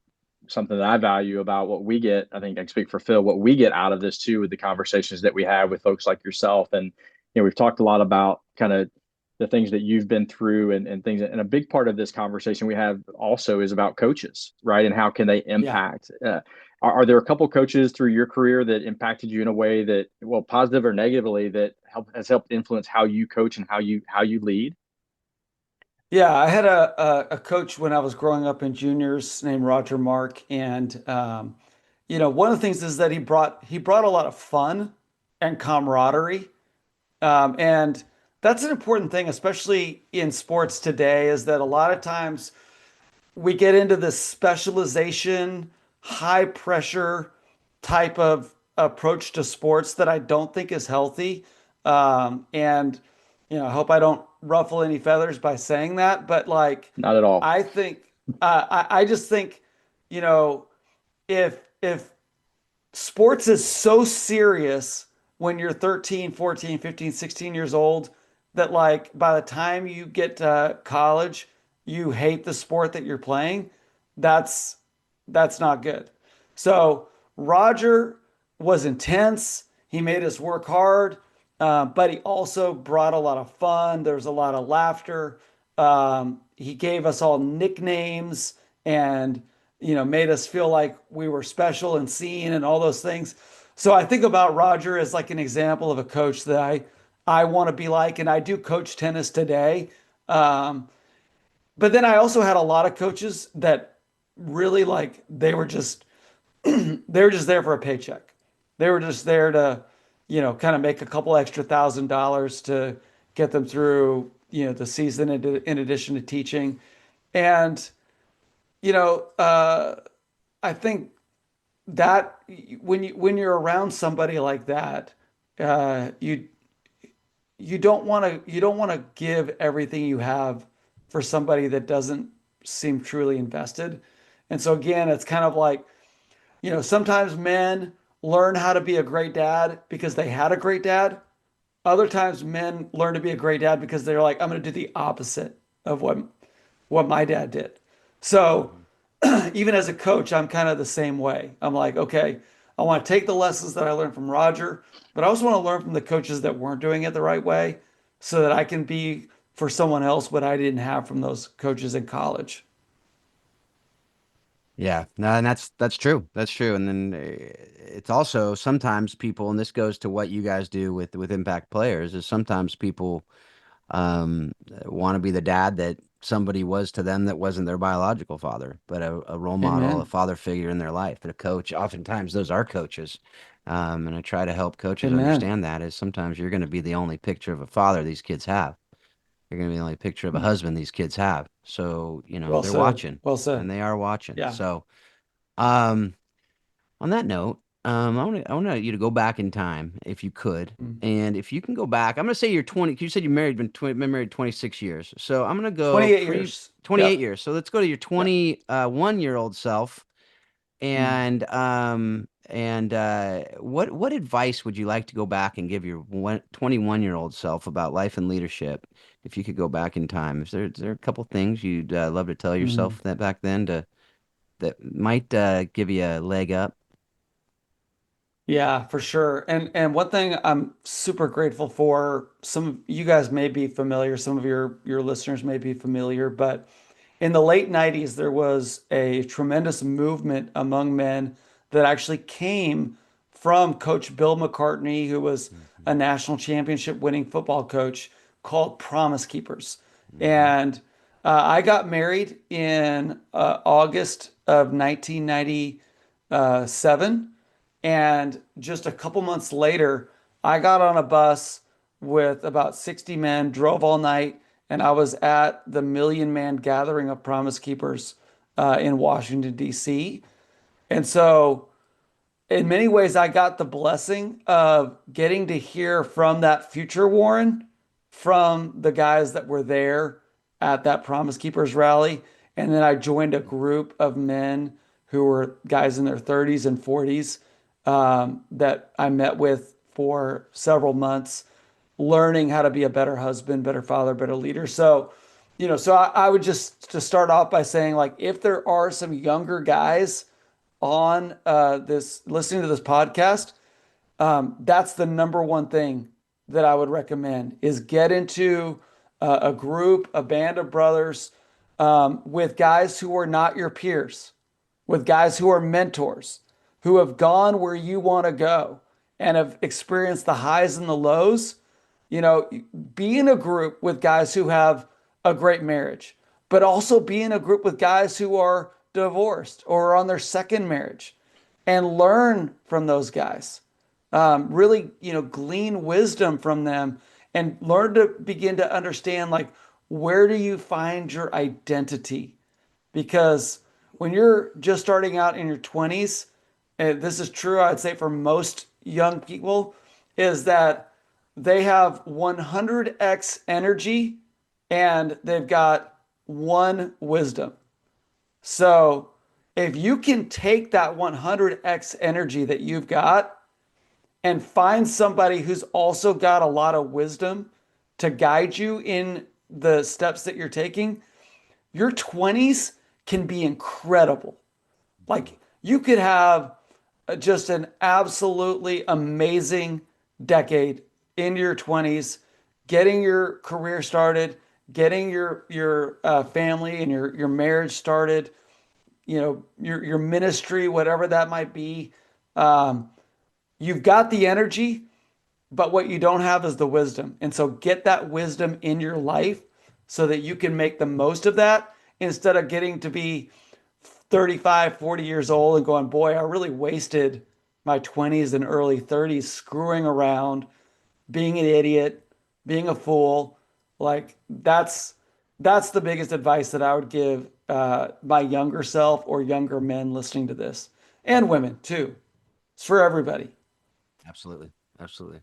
something that I value about what we get. I think I can speak for Phil, what we get out of this too, with the conversations that we have with folks like yourself. And, we've talked a lot about kind of the things that you've been through and things. And a big part of this conversation we have also is about coaches, right? And how can they Yeah. impact? Are there a couple coaches through your career that impacted you in a way that, well, positive or negatively, that has helped influence how you coach and how you lead? Yeah, I had a coach when I was growing up in juniors named Roger Mark, and one of the things is that he brought a lot of fun and camaraderie, and that's an important thing, especially in sports today, is that a lot of times we get into this specialization, high pressure type of approach to sports that I don't think is healthy. And I hope I don't ruffle any feathers by saying that, but like, Not at all. I think, I just think, you know, if sports is so serious when you're 13, 14, 15, 16 years old that like by the time you get to college, you hate the sport that you're playing. That's that's not good. So Roger was intense. He made us work hard, but he also brought a lot of fun. There was a lot of laughter. He gave us all nicknames and made us feel like we were special and seen and all those things. So I think about Roger as like an example of a coach that I want to be like, and I do coach tennis today. Um, but then I also had a lot of coaches that really like they were just there for a paycheck. They were just there to, kind of make a couple extra $1,000 to get them through, the season in addition to teaching. And, you know, uh, I think that when you're around somebody like that, you you don't want to give everything you have for somebody that doesn't seem truly invested. And so again, it's kind of like, sometimes men learn how to be a great dad because they had a great dad. Other times men learn to be a great dad because they're like, I'm going to do the opposite of what my dad did. So Mhm. even as a coach, I'm kind of the same way. I'm like, okay, I want to take the lessons that I learned from Roger, but I also want to learn from the coaches that weren't doing it the right way so that I can be for someone else what I didn't have from those coaches in college. Yeah, no, and that's true. That's true. And then it's also sometimes people, and this goes to what you guys do with impact players, is sometimes people um want to be the dad that somebody was to them that wasn't their biological father, but a role model, a Amen. father figure in their life, and a coach. Oftentimes those are coaches. And I try to help coaches Amen. understand that is sometimes you're going to be the only picture of a father these kids have. They're going to be the only picture of a husband these kids have. So, Well they're said. watching, Well and said. they are watching. Yeah. So, on that note, I want you to go back in time if you could. Mm. And if you can go back, I'm going to say you're 20. You said been married 26 years. So I'm going to go 28 pre years. 28 Yep. years. So let's go to your Yep. 21-year-old self. Mm. And what advice would you like to go back and give your 21-year-old self about life and leadership if you could go back in time? Is there a couple things you'd love to tell Mm. yourself that back then to that might give you a leg up? Yeah, for sure. And one thing I'm super grateful for, some of you guys may be familiar, some of your listeners may be familiar, but in the late 90s, there was a tremendous movement among men that actually came from Coach Bill McCartney, who was Hmm. a national championship winning football coach, called Promise Keepers. Hmm. And I got married in August of 1997. And just a couple months later, I got on a bus with about 60 men, drove all night, and I was at the Million Man Gathering of Promise Keepers in Washington, D.C. And so in many ways, I got the blessing of getting to hear from that future Warren, from the guys that were there at that Promise Keepers rally. And then I joined a group of men who were guys in their 30s and 40s that I met with for several months, learning how to be a better husband, better father, better leader. So, so I would just to start off by saying, like, if there are some younger guys on this listening to this podcast, that's the number one thing that I would recommend is get into a group, a band of brothers with guys who are not your peers, with guys who are mentors, who have gone where you want to go and have experienced the highs and the lows. Be in a group with guys who have a great marriage, but also be in a group with guys who are divorced or are on their second marriage and learn from those guys. Really, glean wisdom from them and learn to begin to understand, like, where do you find your identity? Because when you're just starting out in your 20s, and this is true, I'd say for most young people, is that they have 100x energy and they've got one wisdom. So if you can take that 100x energy that you've got and find somebody who's also got a lot of wisdom to guide you in the steps that you're taking, your 20s can be incredible. Like you could have just an absolutely amazing decade in your 20s, getting your career started, getting your family and your marriage started, your ministry, whatever that might be. Um, you've got the energy, but what you don't have is the wisdom. And so get that wisdom in your life so that you can make the most of that instead of getting to be 35, 40 years old and going, boy, I really wasted my 20s and early 30s screwing around, being an idiot, being a fool. Like that's the biggest advice that I would give my younger self or younger men listening to this, and women too. It's for everybody. Absolutely. Absolutely.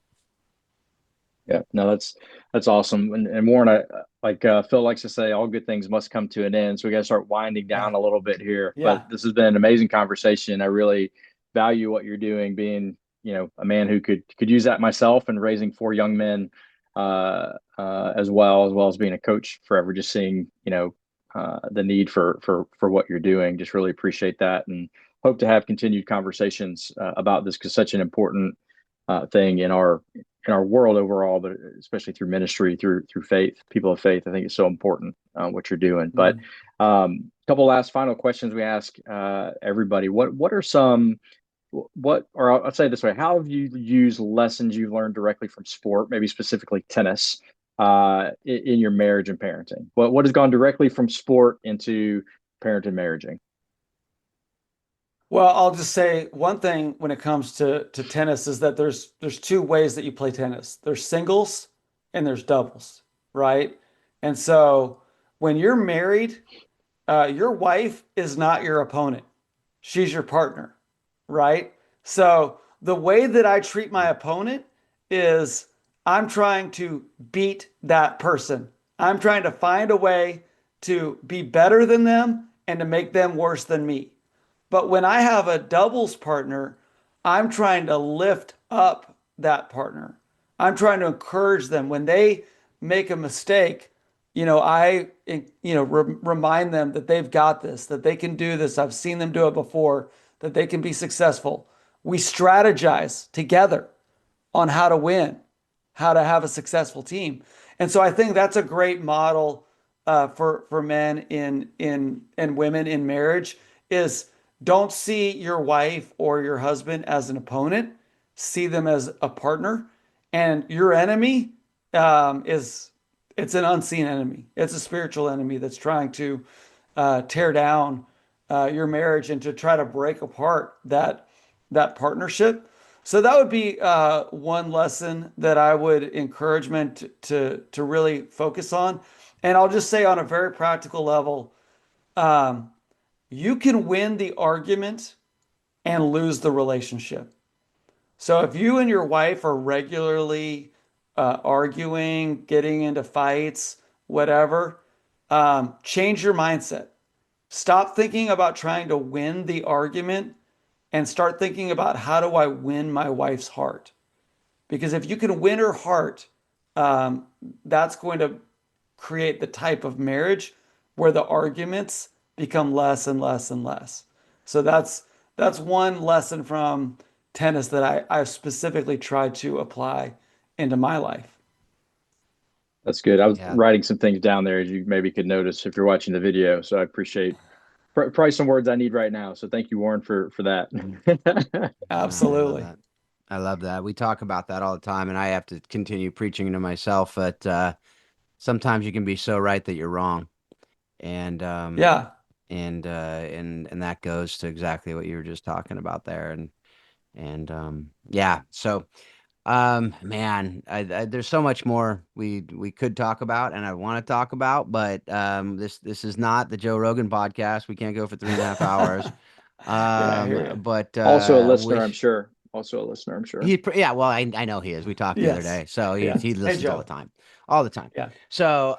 Yeah, no, that's awesome. And Warren, I like Phil likes to say, all good things must come to an end. So we got to start winding Yeah. down a little bit here. But Yeah. this has been an amazing conversation. I really value what you're doing, being a man who could use that myself and raising four young men, as well as being a coach forever. Just seeing the need for what you're doing. Just really appreciate that, and hope to have continued conversations about this because such an important thing in our world overall, but especially through ministry, through faith, people of faith. I think it's so important what you're doing. But Mhm. a couple last final questions we ask everybody. What are some what or I'll say it this way: how have you used lessons you've learned directly from sport, maybe specifically tennis, in your marriage and parenting? What has gone directly from sport into parent and marriaging? Well, I'll just say one thing when it comes to tennis is that there's two ways that you play tennis. There's singles and there's doubles, right? And so when you're married, your wife is not your opponent. She's your partner, right? So the way that I treat my opponent is I'm trying to beat that person. I'm trying to find a way to be better than them and to make them worse than me. But when I have a doubles partner, I'm trying to lift up that partner. I'm trying to encourage them when they make a mistake. Remind them that they've got this, that they can do this. I've seen them do it before, that they can be successful. We strategize together on how to win, how to have a successful team. And so I think that's a great model for men in and women in marriage is don't see your wife or your husband as an opponent, see them as a partner. And your enemy is it's an unseen enemy. It's a spiritual enemy that's trying to tear down your marriage and to try to break apart that partnership. So that would be one lesson that I would encourage men to really focus on. And I'll just say on a very practical level, um, you can win the argument and lose the relationship. So if you and your wife are regularly arguing, getting into fights, whatever, change your mindset. Stop thinking about trying to win the argument and start thinking about how do I win my wife's heart? Because if you can win her heart, um, that's going to create the type of marriage where the arguments become less and less and less. So that's one lesson from tennis that I specifically tried to apply into my life. That's good. I was Yeah. writing some things down there as you maybe could notice if you're watching the video. So I appreciate probably some words I need right now. So thank you, Warren, for that. I love Absolutely. that. I love that. We talk about that all the time, and I have to continue preaching to myself that sometimes you can be so right that you're wrong, and Yeah. and that goes to exactly what you were just talking about there, and yeah. So man, there's so much more we could talk about, and I want to talk about, but this is not the Joe Rogan podcast. We can't go for 3.5 hours. Yeah, I hear you. But Also a I listener, I'm wish. sure. Also a listener, I'm sure. Yeah, well, I know he is. We talked the other Yes. day, so he Yes. Hey, listens all the Joe. time, all the time. Yeah. So,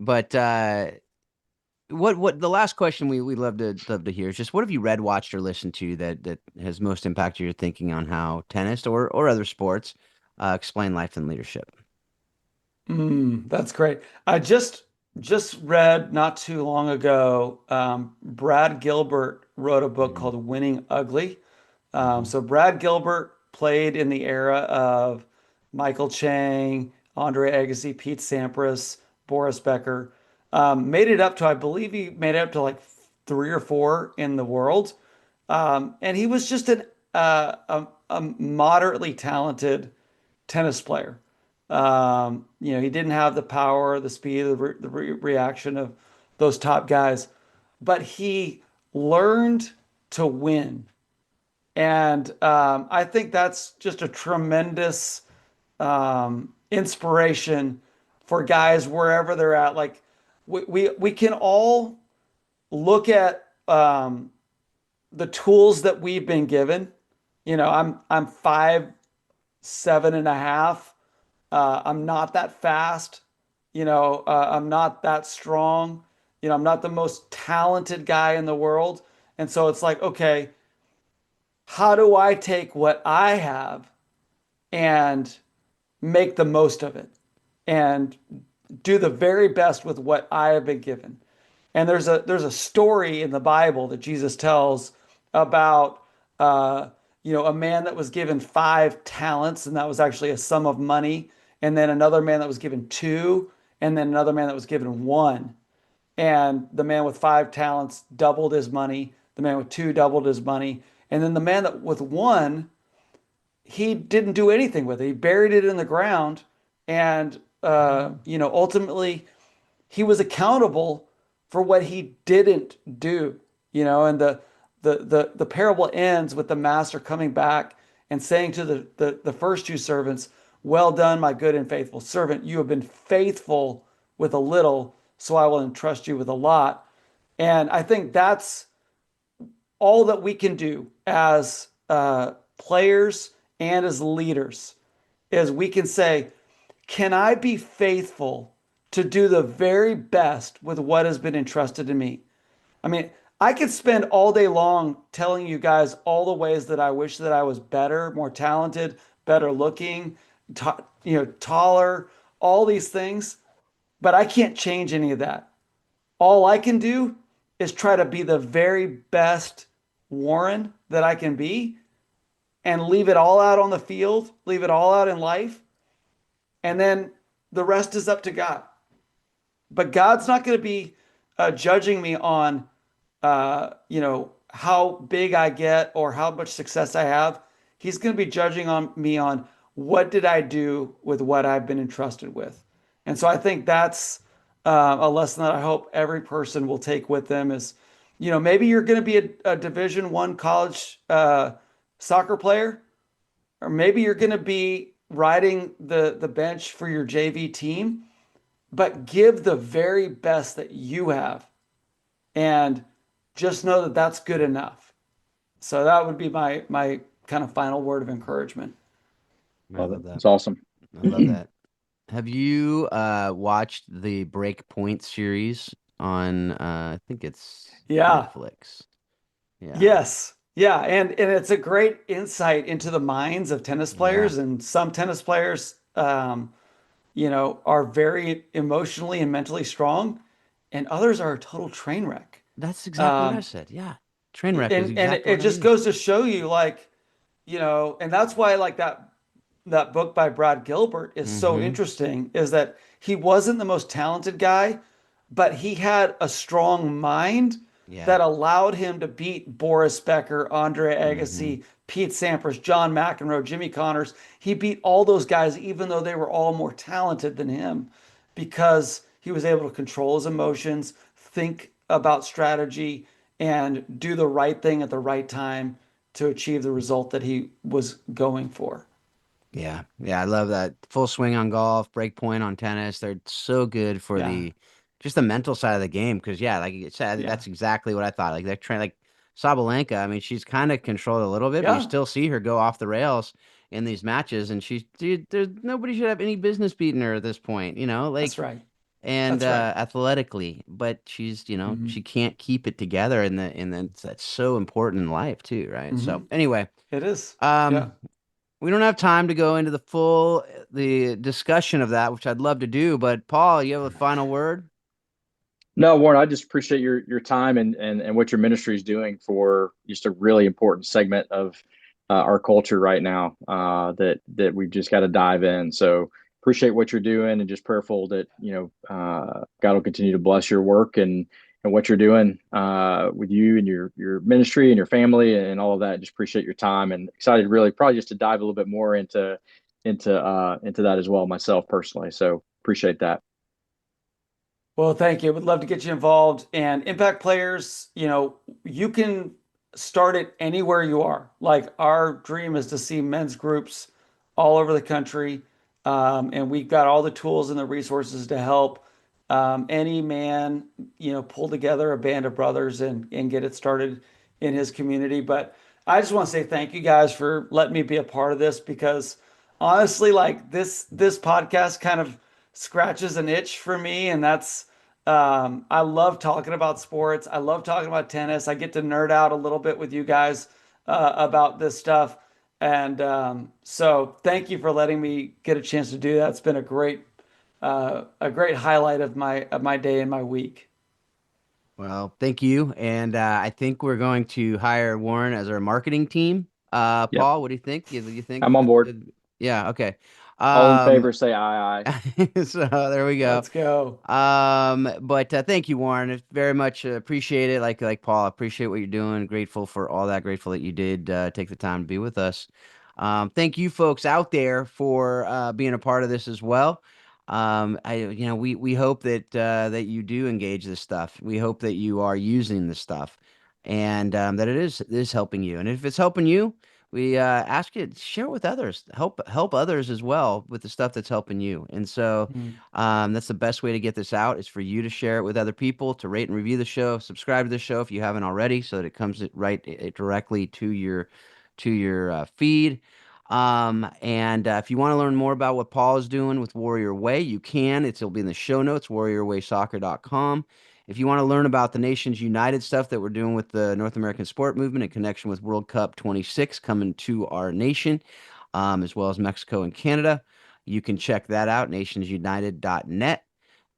but what the last question we love to hear is just what have you read, watched, or listened to that has most impacted your thinking on how tennis or other sports explain life and leadership? That's great. I just read not too long ago, Brad Gilbert wrote a book Mm-hmm. called Winning Ugly. Mm-hmm. So Brad Gilbert played in the era of Michael Chang, Andre Agassi, Pete Sampras, Boris Becker. Made it up to, I believe he made it up to like three or four in the world. And he was just a moderately talented tennis player. He didn't have the power, the speed, the reaction of those top guys, but he learned to win. And I think that's just a tremendous inspiration for guys wherever they're at. Like we can all look at the tools that we've been given. I'm 5'7.5". I'm not that fast. I'm not that strong. I'm not the most talented guy in the world. And so it's like, okay, how do I take what I have and make the most of it and do the very best with what I have been given? And there's a story in the Bible that Jesus tells about a man that was given 5 talents, and that was actually a sum of money, and then another man that was given two, and then another man that was given one. And the man with 5 talents doubled his money. The man with two doubled his money. And then the man that with one, he didn't do anything with it. He buried it in the ground. And, ultimately, he was accountable for what he didn't do, and the parable ends with the master coming back and saying to the first two servants, well done, my good and faithful servant. You have been faithful with a little, so I will entrust you with a lot. And I think that's all that we can do as players and as leaders is we can say, can I be faithful to do the very best with what has been entrusted to me? I mean, I could spend all day long telling you guys all the ways that I wish that I was better, more talented, better looking, taller, all these things, but I can't change any of that. All I can do is try to be the very best Warren that I can be and leave it all out on the field, leave it all out in life, and then the rest is up to God. But God's not going to be judging me on, how big I get or how much success I have. He's going to be judging on me on what did I do with what I've been entrusted with. And so I think that's a lesson that I hope every person will take with them is, maybe you're going to be a Division One college soccer player, or maybe you're going to be riding the bench for your JV team, but give the very best that you have and just know that that's good enough. So that would be my kind of final word of encouragement. I Love it. love that. It's awesome. I love that. Have you watched the Breakpoint series on I think it's Yeah. Netflix. Yeah. Yes. Yeah, and it's a great insight into the minds of tennis Yeah. players, and some tennis players are very emotionally and mentally strong, and others are a total train wreck. That's exactly what I Um, said. Yeah. Trainwreck is and exactly what it I just used. goes to show you, like, and that's why like that book by Brad Gilbert is so Mm-hmm. interesting, is that he wasn't the most talented guy, but he had a strong mind Yeah. that allowed him to beat Boris Becker, Andre Mm-hmm. Agassi, Pete Sampras, John McEnroe, Jimmy Connors. He beat all those guys, even though they were all more talented than him, because he was able to control his emotions, think about strategy, and do the right thing at the right time to achieve the result that he was going for. Yeah. Yeah. I love that. Full swing on golf, break point on tennis. They're so good for Yeah. the just the mental side of the game. Cause yeah, like you said, Yeah. that's exactly what I thought. Like they're trying like Sabalenka, I mean, she's kind of controlled a little bit, but you Yeah. still see her go off the rails in these matches. And she's dude, there's nobody should have any business beating her at this point, That's like right. and That's right. athletically, but she's, Hmm. she can't keep it together and that's so important in life too, right? Hmm. So anyway, It is. Yeah. um we don't have time to go into the discussion of that, which I'd love to do, but Paul, you have a final word? No, Warren, I just appreciate your time and what your ministry is doing for just a really important segment of our culture right now that we've just got to dive in. So appreciate what you're doing and just prayerful that God will continue to bless your work and what you're doing with you and your ministry and your family and all of that. Just appreciate your time and excited really probably just to dive a little bit more into that as well myself personally. So appreciate that. Well, thank you. Would love to get you involved. And impact players, you can start it anywhere you are. Like our dream is to see men's groups all over the country. And we've got all the tools and the resources to help any man, pull together a band of brothers and get it started in his community. But I just want to say thank you guys for letting me be a part of this, because honestly, like this podcast kind of scratches an itch for me, and that's I love talking about sports. I love talking about tennis. I get to nerd out a little bit with you guys about this stuff. And so thank you for letting me get a chance to do that. It's been a great highlight of my day and my week. Well, thank you. And I think we're going to hire Warren as our marketing team. Yep, Paul, what do you think? You think I'm on board. yeah, okay. All in Um, favor, say aye, aye. so there we go. Let's go. But thank you, Warren. It's very much appreciate it. Like Paul, appreciate what you're doing. Grateful for all that. Grateful that you did take the time to be with us. Thank you, folks out there, for being a part of this as well. We hope that you do engage this stuff. We hope that you are using this stuff, and that it is helping you. And if it's helping you, we ask you to share it with others, help others as well with the stuff that's helping you. And so Mm. that's the best way to get this out is for you to share it with other people, to rate and review the show, subscribe to the show if you haven't already, so that it comes directly to your feed. And if you want to learn more about what Paul is doing with Warrior Way, you can. It'll be in the show notes, warriorwaysoccer.com. If you want to learn about the Nations United stuff that we're doing with the North American sport movement in connection with World Cup 26 coming to our nation, as well as Mexico and Canada, you can check that out, nationsunited.net.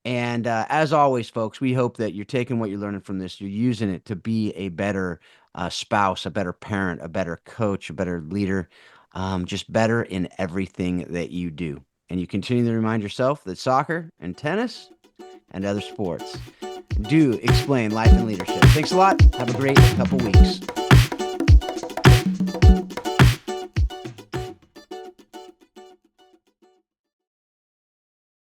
And as always, folks, we hope that you're taking what you're learning from this, you're using it to be a better spouse, a better parent, a better coach, a better leader, just better in everything that you do. And you continue to remind yourself that soccer and tennis and other sports do explain life and leadership. Thanks a lot. Have a great couple weeks.